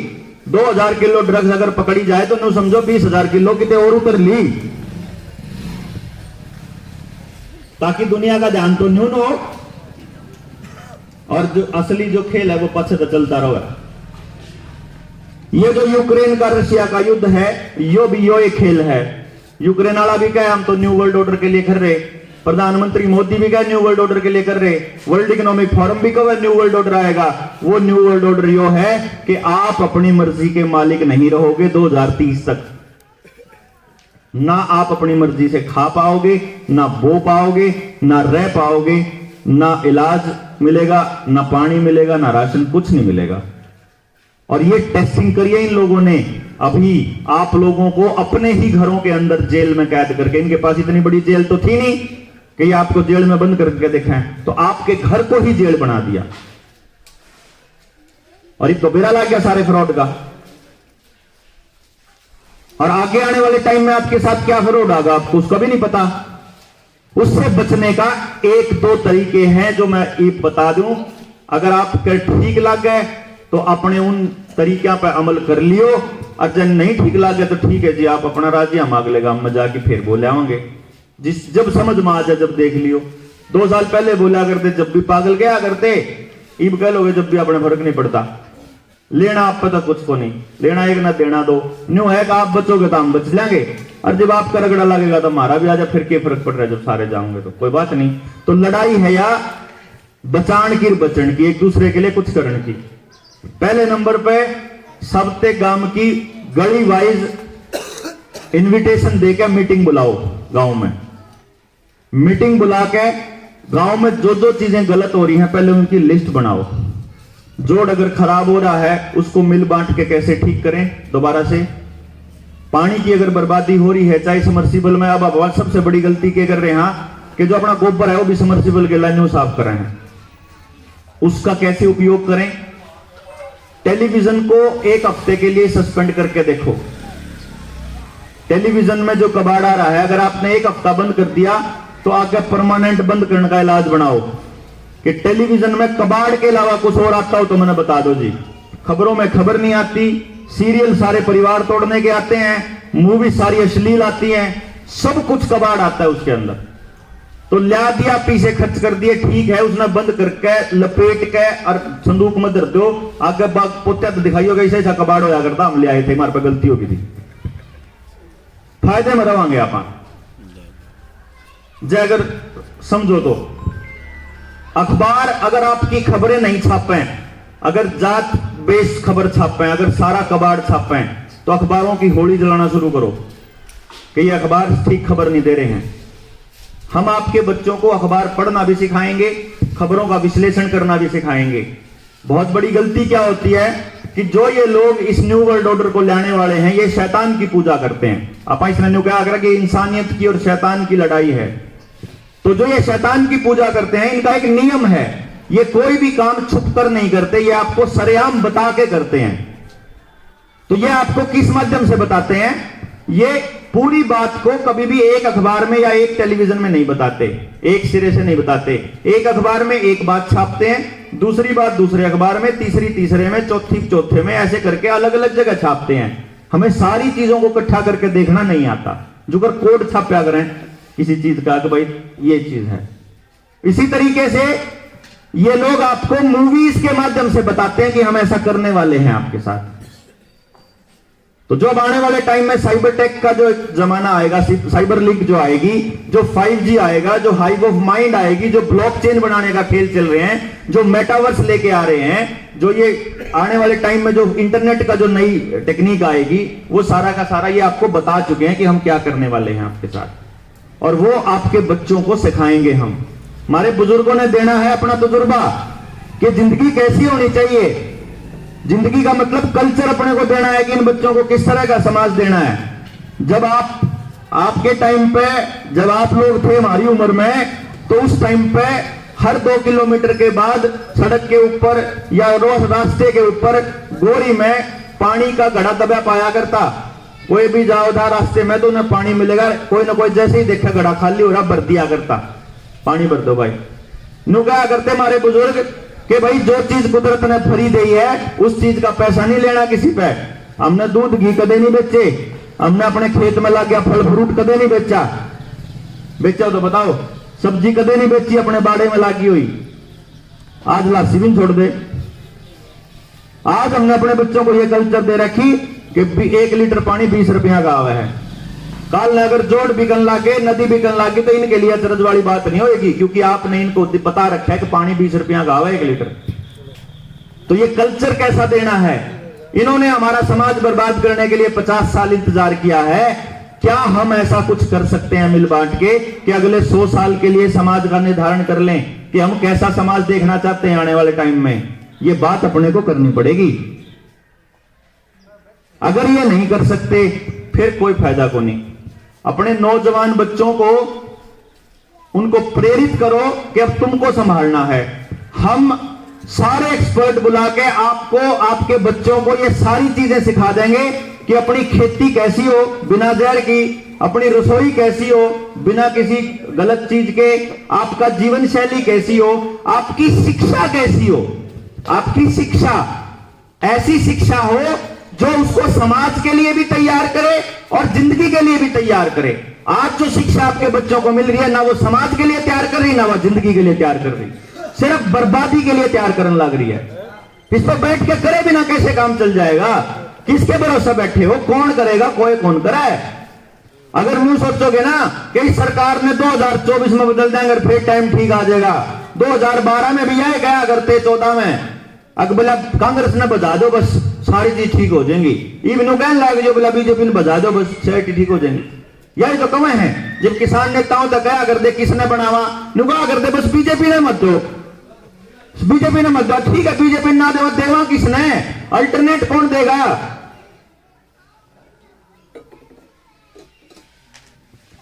2000 किलो ड्रग्स अगर पकड़ी जाए तो नो समझो 20,000 किलो कितने और उतर ली, ताकि दुनिया का ध्यान तो न्यून हो और जो असली जो खेल है वो पछ से चलता रहे। ये जो यूक्रेन का रशिया का युद्ध है, यो एक खेल है। यूक्रेन वाला भी कहे हम तो न्यू वर्ल्ड ऑर्डर के लिए कर रहे, प्रधानमंत्री मोदी भी कहे न्यू वर्ल्ड ऑर्डर के लिए कर रहे, वर्ल्ड इकोनॉमिक फोरम भी कहे न्यू वर्ल्ड ऑर्डर आएगा। वो न्यू वर्ल्ड ऑर्डर यो है कि आप अपनी मर्जी के मालिक नहीं रहोगे 2030 तक। ना आप अपनी मर्जी से खा पाओगे, ना बो पाओगे, ना रह पाओगे, ना इलाज मिलेगा, ना पानी मिलेगा, ना राशन, कुछ नहीं मिलेगा। और ये टेस्टिंग करिए इन लोगों ने अभी आप लोगों को अपने ही घरों के अंदर जेल में कैद करके। इनके पास इतनी बड़ी जेल तो थी नहीं कि आपको जेल में बंद करके दिखाएं, तो आपके घर को ही जेल बना दिया। और ये तो बेरा लग गया सारे फ्रॉड का। और आगे आने वाले टाइम में आपके साथ क्या फ्रॉड आएगा आपको उसका भी नहीं पता। उससे बचने का 1-2 तरीके हैं जो मैं ये बता दूं। अगर आपके ठीक लग गए तो अपने उन तरीकों पर अमल कर लियो, और जब नहीं ठीक लगे तो ठीक है जी, आप अपना राजिया मांग लेगा, हम जाके फिर बोले आवांगे। जब समझ में आ जाए, जब देख लियो। 2 साल पहले बोला करते जब भी पागल गया करते, इब कह लोगे जब भी अपने फर्क नहीं पड़ता। लेना आप पता कुछ को नहीं, लेना एक ना देना दो। न्यू है कि आप बचोगे तो हम बच लेंगे, और जब आपका रगड़ा लगेगा तो हमारा भी आ जाए, फिर क्या फर्क पड़ रहा है जब सारे जाओगे तो कोई बात नहीं। तो लड़ाई है या बचान की बचन की, एक दूसरे के लिए कुछ करने की। पहले नंबर पे सबते गांव की गली वाइज इनविटेशन देकर मीटिंग बुलाओ। गांव में मीटिंग बुला के गांव में जो जो चीजें गलत हो रही हैं पहले उनकी लिस्ट बनाओ। जोड़ अगर खराब हो रहा है उसको मिल बांट के कैसे ठीक करें दोबारा से। पानी की अगर बर्बादी हो रही है, चाहे समर्सिबल में, अब भगवान सबसे बड़ी गलती क्या कर रहे हैं कि जो अपना गोबर है वो भी समर्सिबल के लाइनों साफ कर रहे हैं, उसका कैसे उपयोग करें। टेलीविजन को 1 हफ्ते के लिए सस्पेंड करके देखो। टेलीविजन में जो कबाड़ आ रहा है, अगर आपने 1 हफ्ता बंद कर दिया तो आगे परमानेंट बंद करने का इलाज बनाओ कि टेलीविजन में कबाड़ के अलावा कुछ और आता हो तो मैंने बता दो जी। खबरों में खबर नहीं आती, सीरियल सारे परिवार तोड़ने के आते हैं, मूवी सारी अश्लील आती हैं, सब कुछ कबाड़ आता है उसके अंदर। तो ला दिया, पैसे खर्च कर दिए, ठीक है, उसने बंद करके लपेट के और संदूक में धर दो, आगे बाग पोत्या तो दिखाइयो ऐसा ऐसा कबाड़ होया करता, हम ले आए थे, हमारे पे गलती हो गई थी। फायदे में रवांगे आप जय अगर समझो तो। अखबार अगर आपकी खबरें नहीं छापें, अगर जात बेस्ड खबर छापें, अगर सारा कबाड़ छापें, तो अखबारों की होली जलाना शुरू करो कि ये अखबार ठीक खबर नहीं दे रहे हैं। हम आपके बच्चों को अखबार पढ़ना भी सिखाएंगे, खबरों का विश्लेषण करना भी सिखाएंगे। बहुत बड़ी गलती क्या होती है कि जो ये लोग इस न्यू वर्ल्ड ऑर्डर को लाने वाले हैं, ये शैतान की पूजा करते हैं। आप इसने क्या आकर कि इंसानियत की और शैतान की लड़ाई है। तो जो ये शैतान की पूजा करते हैं, इनका एक नियम है, ये कोई भी काम छुप कर नहीं करते, ये आपको सरेआम बता के करते हैं। तो ये आपको किस माध्यम से बताते हैं? ये पूरी बात को कभी भी एक अखबार में या एक टेलीविजन में नहीं बताते, एक सिरे से नहीं बताते। एक अखबार में एक बात छापते हैं, दूसरी बात दूसरे अखबार में, तीसरी तीसरे में, चौथी चौथे में, ऐसे करके अलग अलग जगह छापते हैं। हमें सारी चीजों को इकट्ठा करके देखना नहीं आता। जो कर कोड छाप्या करें किसी चीज का कि भाई ये चीज है। इसी तरीके से ये लोग आपको मूवीज के माध्यम से बताते हैं कि हम ऐसा करने वाले हैं आपके साथ। तो जो अब आने वाले टाइम में साइबर टेक का जो जमाना आएगा, साइबर लीग जो आएगी, जो 5G आएगा, जो हाइव ऑफ माइंड आएगी, जो ब्लॉकचेन बनाने का खेल चल रहे हैं, जो मेटावर्स लेके आ रहे हैं, जो ये आने वाले टाइम में जो इंटरनेट का जो नई टेक्निक आएगी, वो सारा का सारा ये आपको बता चुके हैं कि हम क्या करने वाले हैं आपके साथ, और वो आपके बच्चों को सिखाएंगे हम। हमारे बुजुर्गों ने देना है अपना तजुर्बा कि जिंदगी कैसी होनी चाहिए। जिंदगी का मतलब कल्चर अपने को देना है कि इन बच्चों को किस तरह का समाज देना है। जब आपके टाइम पे, जब आप लोग थे हमारी उम्र में, तो उस टाइम पे हर 2 किलोमीटर के बाद सड़क के ऊपर या रोज रास्ते के ऊपर गोरी में पानी का घड़ा दबा पाया करता। कोई भी जाओ था रास्ते में तो उन्हें पानी मिलेगा, कोई ना कोई जैसे ही देखा घड़ा खाली हो रहा भर दिया करता, पानी भर दो भाई। नु क्या करते हमारे बुजुर्ग कि भाई जो चीज कुदरत ने फ्री दी है उस चीज का पैसा नहीं लेना किसी पे। हमने दूध घी कदे नहीं बेचे, हमने अपने खेत में लग गया फल फ्रूट कदे नहीं बेचा। बेचा तो बताओ, सब्जी कदे नहीं बेची अपने बाड़े में लागी हुई। आज लासी भी छोड़ दे। आज हमने अपने बच्चों को यह कल्चर दे रखी कि 1 लीटर पानी 20 रुपया का आवा है। काल ने अगर जोड़ बिकन लागे, नदी बिकन लागे तो इनके लिए अचरज वाली बात नहीं होगी, क्योंकि आपने इनको बता रखा है कि पानी 20 रुपया का आवा 1 लीटर। तो ये कल्चर कैसा देना है? इन्होंने हमारा समाज बर्बाद करने के लिए 50 साल इंतजार किया है। क्या हम ऐसा कुछ कर सकते हैं मिल बांट के कि अगले 100 साल के लिए समाज का निर्धारण कर लें कि हम कैसा समाज देखना चाहते हैं आने वाले टाइम में? ये बात अपने को करनी पड़ेगी। अगर ये नहीं कर सकते फिर कोई फायदा को नहीं। अपने नौजवान बच्चों को उनको प्रेरित करो कि अब तुमको संभालना है। हम सारे एक्सपर्ट बुला के आपको, आपके बच्चों को ये सारी चीजें सिखा देंगे कि अपनी खेती कैसी हो बिना जहर की, अपनी रसोई कैसी हो बिना किसी गलत चीज के, आपका जीवन शैली कैसी हो, आपकी शिक्षा कैसी हो। आपकी शिक्षा ऐसी शिक्षा हो जो उसको समाज के लिए भी तैयार करे और जिंदगी के लिए भी तैयार करे। आज जो शिक्षा आपके बच्चों को मिल रही है, ना वो समाज के लिए तैयार कर रही, ना वो जिंदगी के लिए तैयार कर रही, सिर्फ बर्बादी के लिए तैयार करने लग रही है। इस पर बैठ के करे बिना कैसे काम चल जाएगा? किसके भरोसे बैठे हो? कौन करेगा? कोई कौन कराए? अगर यूं सोचोगे ना कि इस सरकार ने 2024 में बदल देंगे फिर टाइम ठीक आ जाएगा, 2012 में भी यह गया करते, 14 में अगर बोला कांग्रेस ने बजा दो बस सारी चीज ठीक हो जाएंगी, इवन कहने लगे जो बोला बीजेपी ने बजा दो बस सारी ठीक हो जाएंगी। यही तो कमें हैं। जब किसान नेताओं तक गया कर दे किसने बनावा, नुका कर दे बस बीजेपी ने मत दो, बीजेपी ने मत दो। ठीक है, बीजेपी ना दे देगा किसने? अल्टरनेट कौन देगा?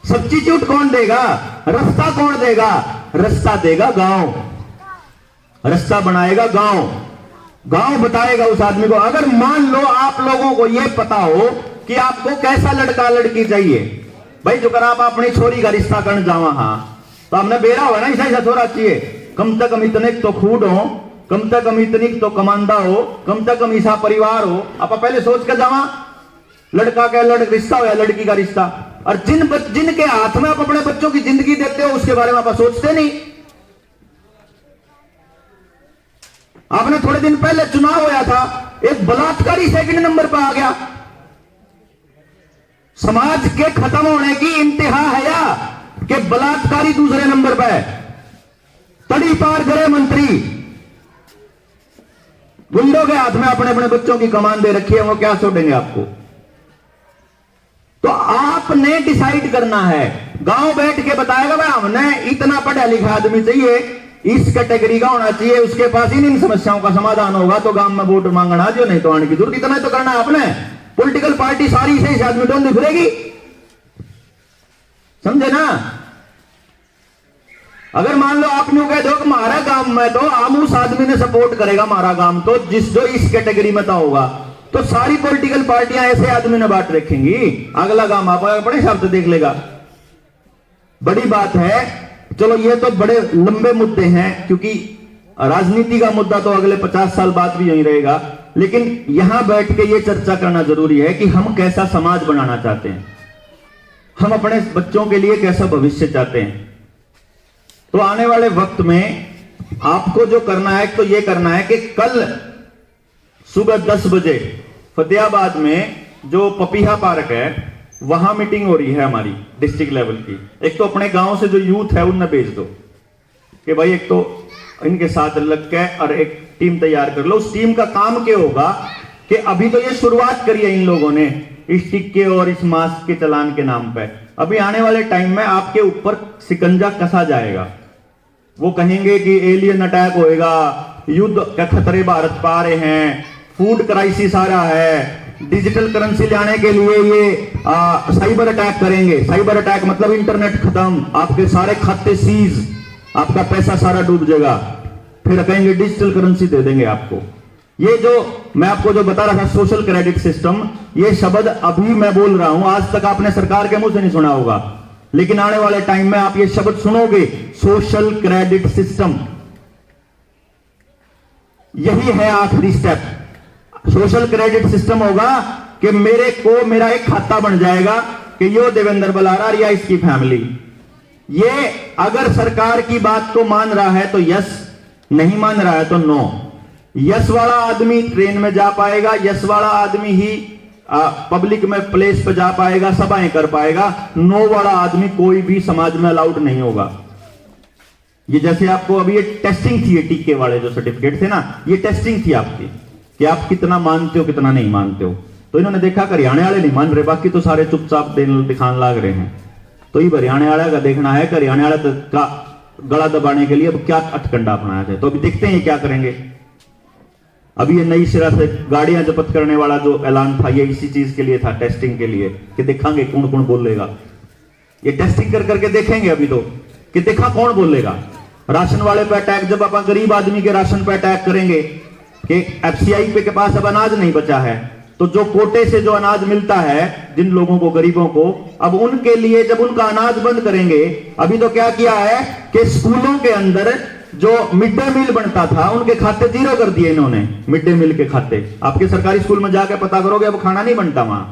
सब्स्टिट्यूट कौन देगा? रास्ता कौन देगा? रास्ता देगा गांव, रास्ता बनाएगा गांव, गांव बताएगा उस आदमी को। अगर मान लो आप लोगों को यह पता हो कि आपको कैसा लड़का लड़की चाहिए, भाई जो कर आप अपनी छोरी का रिश्ता करने जावा, हाँ तो हमने बेरा हुआ ना ऐसा छोरा चाहिए, कम से कम इतने तो खूड हो, कम से कम इतनी तो कमांदा हो, कम से कम ईसा परिवार हो। आप पहले सोच कर जावा लड़का का रिश्ता हो या लड़की का रिश्ता। और जिनके हाथ में आप अपने बच्चों की जिंदगी देते हो उसके बारे में आप सोचते नहीं। आपने थोड़े दिन पहले चुनाव होया था, एक बलात्कारी सेकंड नंबर पर आ गया। समाज के खत्म होने की इंतहा है या कि बलात्कारी दूसरे नंबर पर है। तड़ी पार गृह मंत्री गुंडों के हाथ में अपने अपने बच्चों की कमान दे रखी है, वो क्या छोड़ेंगे आपको? तो आपने डिसाइड करना है। गांव बैठ के बताएगा भाई हमने इतना पढ़ा लिखा आदमी चाहिए, इस कैटेगरी का होना चाहिए, उसके पास इन समस्याओं का समाधान होगा तो गांव में वोट मांगना जो, नहीं तो आने की जरूरत। इतना तो करना है आपने। पॉलिटिकल पार्टी सारी से इस आदमी ढूंढ खुलेगी, समझे ना? अगर मान लो आप यूं कह दो कि हमारा गांव में तो हम उस आदमी ने सपोर्ट करेगा, हमारा गांव तो जो इस कैटेगरी में तो होगा, तो सारी पॉलिटिकल पार्टियां ऐसे आदमी ने बांट रखेंगी। अगला गांव आप बड़े हिसाब से देख लेगा। बड़ी बात है। चलो ये तो बड़े लंबे मुद्दे हैं, क्योंकि राजनीति का मुद्दा तो अगले 50 साल बाद भी यही रहेगा, लेकिन यहां बैठ के ये चर्चा करना जरूरी है कि हम कैसा समाज बनाना चाहते हैं। हम अपने बच्चों के लिए कैसा भविष्य चाहते हैं। तो आने वाले वक्त में आपको जो करना है तो ये करना है कि कल सुबह 10 बजे फतेहाबाद में जो पपीहा पार्क है वहां मीटिंग हो रही है हमारी डिस्ट्रिक्ट लेवल की। एक तो अपने गांव से जो यूथ है उनने भेज दो कि भाई एक तो इनके साथ लग के और एक टीम तैयार कर लो। उस टीम का काम क्या होगा कि अभी तो ये शुरुआत करी है इन लोगों ने इस टिक्के और इस मास्क के चलान के नाम पे। अभी आने वाले टाइम में आपके ऊपर शिकंजा कसा जाएगा। वो कहेंगे कि एलियन अटैक होएगा, युद्ध के खतरे भारत पा रहे हैं, फूड क्राइसिस आ रहा है, डिजिटल करेंसी लाने के लिए ये साइबर अटैक करेंगे। साइबर अटैक मतलब इंटरनेट खत्म, आपके सारे खाते सीज, आपका पैसा सारा डूब जाएगा। फिर कहेंगे डिजिटल करेंसी दे देंगे आपको। ये जो मैं आपको जो बता रहा था सोशल क्रेडिट सिस्टम, ये शब्द अभी मैं बोल रहा हूं, आज तक आपने सरकार के मुंह से नहीं सुना होगा, लेकिन आने वाले टाइम में आप ये शब्द सुनोगे, सोशल क्रेडिट सिस्टम। यही है आखिरी स्टेप। सोशल क्रेडिट सिस्टम होगा कि मेरे को मेरा एक खाता बन जाएगा कि यो देवेंद्र बलारा या इसकी फैमिली। ये अगर सरकार की बात को मान रहा है तो यस, नहीं मान रहा है तो नो। यस वाला आदमी ट्रेन में जा पाएगा, यस वाला आदमी ही पब्लिक में प्लेस पे जा पाएगा, सभाएं कर पाएगा। नो वाला आदमी कोई भी समाज में अलाउड नहीं होगा। ये जैसे आपको अभी ये टेस्टिंग थी, ये टीके वाले जो सर्टिफिकेट थे ना, ये टेस्टिंग थी आपकी कि आप कितना मानते हो कितना नहीं मानते हो। तो इन्होंने देखा कि हरियाणा वाले नहीं मान रहे, बाकी तो सारे चुपचाप दिखाने लग रहे हैं। तो ये हरियाणा वाला का देखना है कि हरियाणा वाला का गला दबाने के लिए अब क्या अटकंडा अपनाया जाए। तो अभी देखते हैं क्या करेंगे। अभी ये नई सिरा से गाड़ियां जब्त करने वाला जो ऐलान था, ये इसी चीज के लिए था, टेस्टिंग के लिए, कि देखेंगे कौन कौन बोलेगा। ये टेस्टिंग कर करके देखेंगे अभी तो कि देखा कौन बोलेगा। राशन वाले पे अटैक, जब अपन गरीब आदमी के राशन पे अटैक करेंगे कि एफसीआई पे के पास अब अनाज नहीं बचा है, तो जो कोटे से जो अनाज मिलता है जिन लोगों को, गरीबों को, अब उनके लिए जब उनका अनाज बंद करेंगे। अभी तो क्या किया है कि स्कूलों के अंदर जो मिड डे मील बनता था उनके खाते जीरो कर दिए इन्होंने। मिड डे मील के खाते आपके सरकारी स्कूल में जाकर पता करोगे, अब खाना नहीं बनता वहां,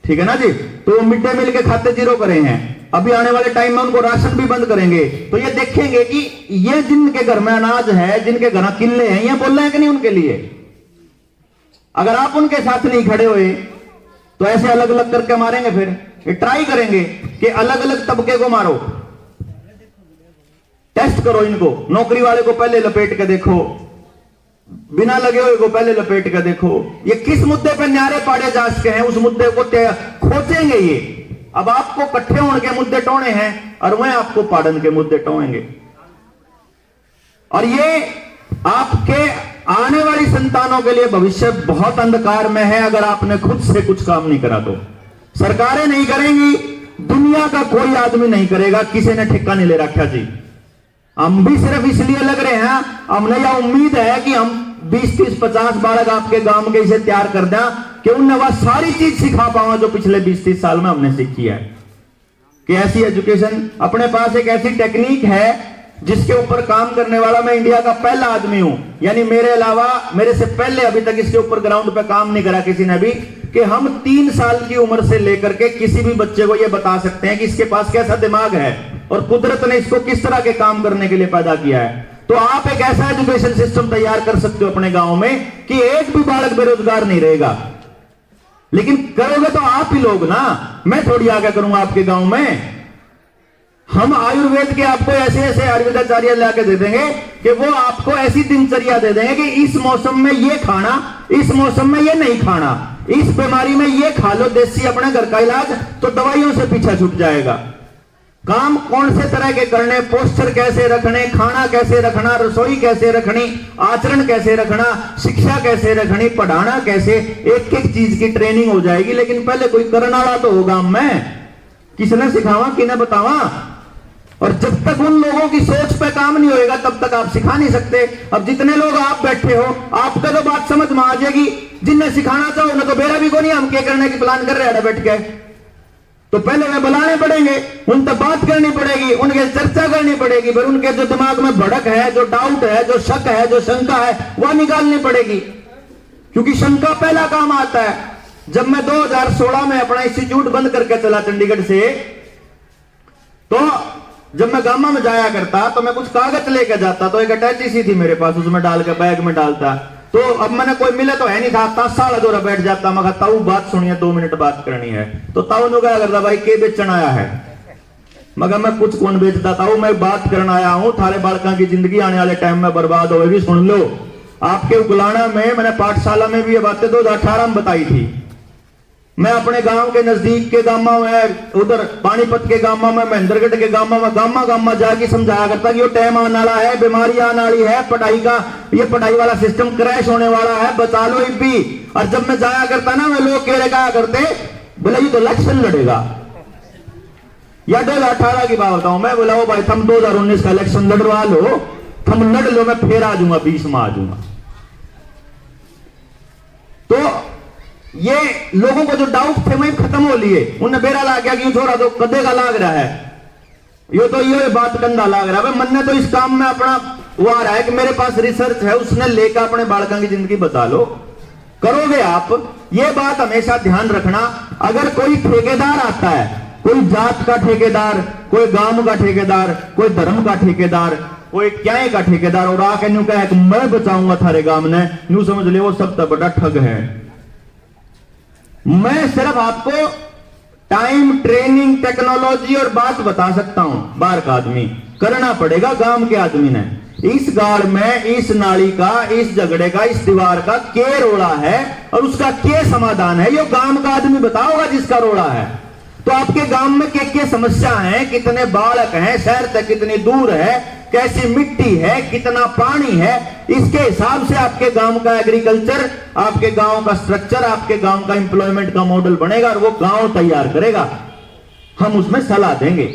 ठीक है ना जी। तो मिड डे मील के खाते जीरो करे हैं। अभी आने वाले टाइम में उनको राशन भी बंद करेंगे। तो ये देखेंगे कि ये जिनके घर में अनाज है, जिनके घर किले हैं, ये बोल रहे हैं कि नहीं उनके लिए। अगर आप उनके साथ नहीं खड़े हुए तो ऐसे अलग अलग करके मारेंगे। फिर ये ट्राई करेंगे कि अलग अलग तबके को मारो, टेस्ट करो इनको। नौकरी वाले को पहले लपेट के देखो, बिना लगे हुए को पहले लपेट के देखो। ये किस मुद्दे पर न्यारे पाड़े जा सके हैं, उस मुद्दे को खोजेंगे ये। अब आपको इकट्ठे होने के मुद्दे टोने हैं और वह आपको पाड़न के मुद्दे टोएंगे। और ये आपके आने वाली संतानों के लिए भविष्य बहुत अंधकार में है अगर आपने खुद से कुछ काम नहीं करा तो। सरकारें नहीं करेंगी, दुनिया का कोई आदमी नहीं करेगा, किसी ने ठेका नहीं ले रखा जी। हम भी सिर्फ इसलिए लग रहे हैं, हमने यह उम्मीद है कि हम 20, 30, 50 बालक आपके गांव के इसे तैयार कर दें कि उन्हें वह सारी चीज सिखा पाओ जो पिछले 20, 30 साल में हमने सीखी है। कि ऐसी एजुकेशन, अपने पास एक ऐसी टेक्निक है जिसके ऊपर काम करने वाला मैं इंडिया का पहला आदमी हूं। यानी मेरे अलावा, मेरे से पहले अभी तक इसके ऊपर ग्राउंड पे काम नहीं करा किसी ने भी, कि हम 3 साल की उम्र से लेकर के किसी भी बच्चे को यह बता सकते हैं कि इसके पास कैसा दिमाग है और कुदरत ने इसको किस तरह के काम करने के लिए पैदा किया है। तो आप एक ऐसा एजुकेशन सिस्टम तैयार कर सकते हो अपने गांव में कि एक भी बालक बेरोजगार नहीं रहेगा। लेकिन करोगे तो आप ही लोग ना, मैं थोड़ी आगे करूंगा आपके गांव में। हम आयुर्वेद के आपको ऐसे ऐसे आयुर्वेदाचार्य लाके दे देंगे कि वो आपको ऐसी दिनचर्या दे देंगे कि इस मौसम में ये खाना, इस मौसम में ये नहीं खाना, इस बीमारी में ये खा लो देसी अपने घर का इलाज, तो दवाइयों से पीछा छूट जाएगा। काम कौन से तरह के करने, पोस्चर कैसे रखने, खाना कैसे रखना, रसोई कैसे रखनी, आचरण कैसे रखना, शिक्षा कैसे रखनी, पढ़ाना कैसे, एक एक चीज की ट्रेनिंग हो जाएगी। लेकिन पहले कोई करने वाला तो होगा, मैं किसने सिखावा, किने बतावा। और जब तक उन लोगों की सोच पे काम नहीं होएगा तब तक आप सिखा नहीं सकते। अब जितने लोग आप बैठे हो, आपको तो बात समझ में आ जाएगी। जिन्हें सिखाना चाहो उन्हें तो बेरा भी को नहीं, हम क्या करने की प्लान कर रहे हैं बैठ के। तो पहले वे बुलाने पड़ेंगे, उन तक बात करनी पड़ेगी, उनके चर्चा करनी पड़ेगी, फिर उनके जो दिमाग में भड़क है, जो डाउट है, जो शक है, जो शंका है, वह निकालनी पड़ेगी। क्योंकि शंका पहला काम आता है। जब मैं 2016 में अपना इंस्टीट्यूट बंद करके चला चंडीगढ़ से, तो जब मैं गामा में जाया करता तो मैं कुछ कागज लेके जाता, तो एक अटैची सी थी मेरे पास, उसमें डाल के बैग में डालता। तो अब मैंने कोई मिले तो है नहीं था, साल जोरा बैठ जाता, मैं ताऊ बात सुनिए 2 मिनट बात करनी है। तो ताऊ ने क्या करता, भाई के बेचन आया है? मगर मैं कुछ कौन बेचता, ताऊ मैं बात करना आया हूं, थारे बालका की जिंदगी आने वाले टाइम में बर्बाद होगी, सुन लो। आपके उगलाना में मैंने पाठशाला में भी ये बातें 2018 में बताई थी। मैं अपने गांव के नजदीक के गामा में, उधर पानीपत के गामा में, महेंद्रगढ़ के गामा में, गामा जाके समझाया करता कि ये टाइम आने वाला है, बीमारी आने वाली है, पढ़ाई का ये पढ़ाई वाला सिस्टम क्रैश होने वाला है, बचा लो भी। और जब मैं जाया करता ना, मैं लोग कह कहा करते, बोले ये तो इलेक्शन लड़ेगा। या 2018 की बात बताऊं मैं, बोला ओ भाई तुम 2019 का इलेक्शन लड़वा लो, तुम लड़ लो, मैं फिर आ जाऊंगा, 20 में आ जाऊंगा। तो ये लोगों को जो डाउट थे वही खत्म हो लिए, उन्हें बेरा ला गया कि छोरा तो कदे का लाग रहा है, ये तो ये बात गंदा लाग रहा है। मन ने तो इस काम में अपना वो आ रहा है कि मेरे पास रिसर्च है, उसने लेकर अपने बालकों की जिंदगी बता लो। करोगे आप, ये बात हमेशा ध्यान रखना। अगर कोई ठेकेदार आता है, कोई जात का ठेकेदार, कोई गांव का ठेकेदार, कोई धर्म का ठेकेदार, कोई क्या का ठेकेदार, और आके न्यू कहे कि मैं बचाऊंगा थारे गांव ने, न्यू समझ ले वो सब बड़ा ठग है। मैं सिर्फ आपको टाइम, ट्रेनिंग, टेक्नोलॉजी और बात बता सकता हूं। बाहर का आदमी करना पड़ेगा, गांव के आदमी ने। इस गाड़ में, इस नाली का, इस झगड़े का, इस दीवार का के रोड़ा है और उसका के समाधान है, ये गांव का आदमी बताओगा जिसका रोड़ा है। तो आपके गांव में क्या समस्या है, कितने बालक हैं, शहर तक कितनी दूर है, कैसी मिट्टी है, कितना पानी है, इसके हिसाब से आपके गांव का एग्रीकल्चर, आपके गांव का स्ट्रक्चर, आपके गांव का एम्प्लॉयमेंट का मॉडल बनेगा और वो गांव तैयार करेगा। हम उसमें सलाह देंगे।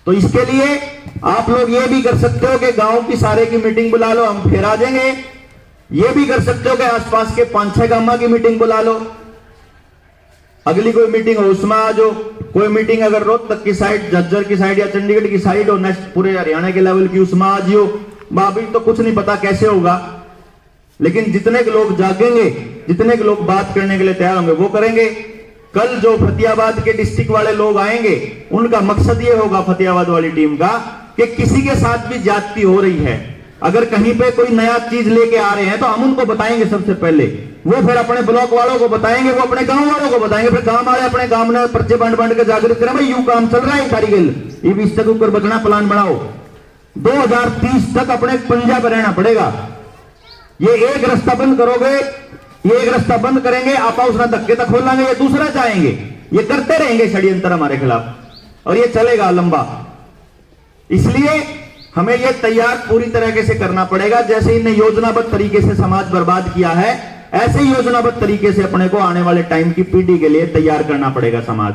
तो इसके लिए आप लोग ये भी कर सकते हो कि गांव की सारे की मीटिंग बुला लो, हम फिर आ जाएंगे। ये भी कर सकते हो कि आसपास के 5-6 गांव की मीटिंग बुला लो, अगली कोई मीटिंग हो उसमें आ जाओ। कोई मीटिंग अगर रोहतक की साइड, झज्जर की साइड या चंडीगढ़ की साइड हो, नेक्स्ट पूरे हरियाणा के लेवल की, उसमें आ जियो। बाबी तो कुछ नहीं पता कैसे होगा, लेकिन जितने के लोग जागेंगे, जितने के लोग बात करने के लिए तैयार होंगे वो करेंगे। कल जो फतेहाबाद के डिस्ट्रिक्ट वाले लोग आएंगे, उनका मकसद ये होगा फतेहाबाद वाली टीम का कि किसी के साथ भी ज्यादती हो रही है, अगर कहीं पे कोई नया चीज लेके आ रहे हैं तो हम उनको बताएंगे सबसे पहले, वो फिर अपने ब्लॉक वालों को बताएंगे, वो अपने गांव वालों को बताएंगे, फिर गांव वाले अपने गांव में पर्चे बांट के जागृत करें, भाई यूं काम चल रहा है सारी गल, ये 20 तक ऊपर बचना प्लान बनाओ। 2030 तक अपने पंजाब पर रहना पड़ेगा। ये एक रास्ता बंद करोगे, ये एक रास्ता बंद करेंगे, आप उसने धक्के तक खोलेंगे, ये दूसरा चाहेंगे, ये करते रहेंगे षड्यंत्र हमारे खिलाफ और ये चलेगा लंबा। इसलिए हमें ये तैयार पूरी तरीके से करना पड़ेगा। जैसे इन्हें योजनाबद्ध तरीके से समाज बर्बाद किया है, ऐसे ही योजनाबद्ध तरीके से अपने को आने वाले टाइम की पीढ़ी के लिए तैयार करना पड़ेगा समाज।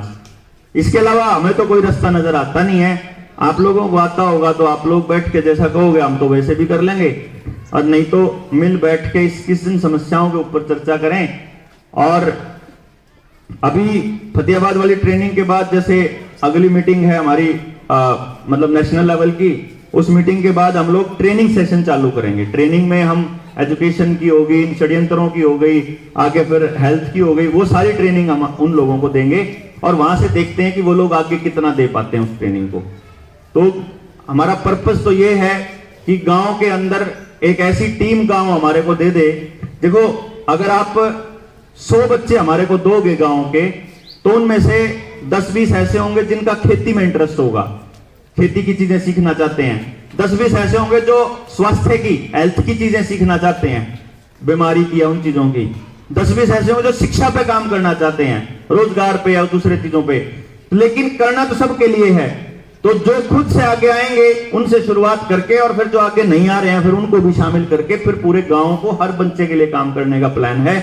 इसके अलावा हमें तो कोई रास्ता नजर आता नहीं है। आप लोगों को आता होगा तो आप लोग बैठ के जैसा कहोगे हम तो वैसे भी कर लेंगे, और नहीं तो मिल बैठ के किस इन समस्याओं के ऊपर चर्चा करें। और अभी फतेहाबाद वाली ट्रेनिंग के बाद जैसे अगली मीटिंग है हमारी मतलब नेशनल लेवल की, उस मीटिंग के बाद हम लोग ट्रेनिंग सेशन चालू करेंगे। ट्रेनिंग में हम एजुकेशन की हो गई, षड्यंत्रों की हो गई, आगे फिर हेल्थ की हो गई, वो सारी ट्रेनिंग हम उन लोगों को देंगे और वहां से देखते हैं कि वो लोग आगे कितना दे पाते हैं उस ट्रेनिंग को। तो हमारा पर्पस तो ये है कि गांव के अंदर एक ऐसी टीम गांव हमारे को दे दे। देखो अगर आप 100 बच्चे हमारे को दोगे गांव के, तो उनमें से 10-20 ऐसे होंगे जिनका खेती में इंटरेस्ट होगा, खेती की चीजें सीखना चाहते हैं। 10-20 ऐसे होंगे जो स्वास्थ्य की, हेल्थ की चीजें सीखना चाहते हैं, बीमारी की या उन चीजों की। 10-20 ऐसे होंगे जो शिक्षा पे काम करना चाहते हैं, रोजगार पे या दूसरे चीजों पे। लेकिन करना तो सबके लिए है। तो जो खुद से आगे आएंगे उनसे शुरुआत करके, और फिर जो आगे नहीं आ रहे हैं फिर उनको भी शामिल करके, फिर पूरे गांव को हर बच्चे के लिए काम करने का प्लान है।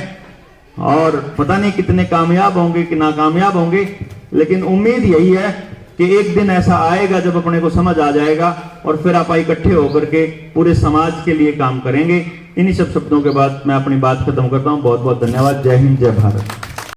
और पता नहीं कितने कामयाब होंगे कि नाकामयाब होंगे, लेकिन उम्मीद यही है कि एक दिन ऐसा आएगा जब अपने को समझ आ जाएगा और फिर आप इकट्ठे होकर के पूरे समाज के लिए काम करेंगे। इन्हीं सब शब्दों के बाद मैं अपनी बात खत्म करता हूं। बहुत बहुत धन्यवाद। जय हिंद, जय भारत।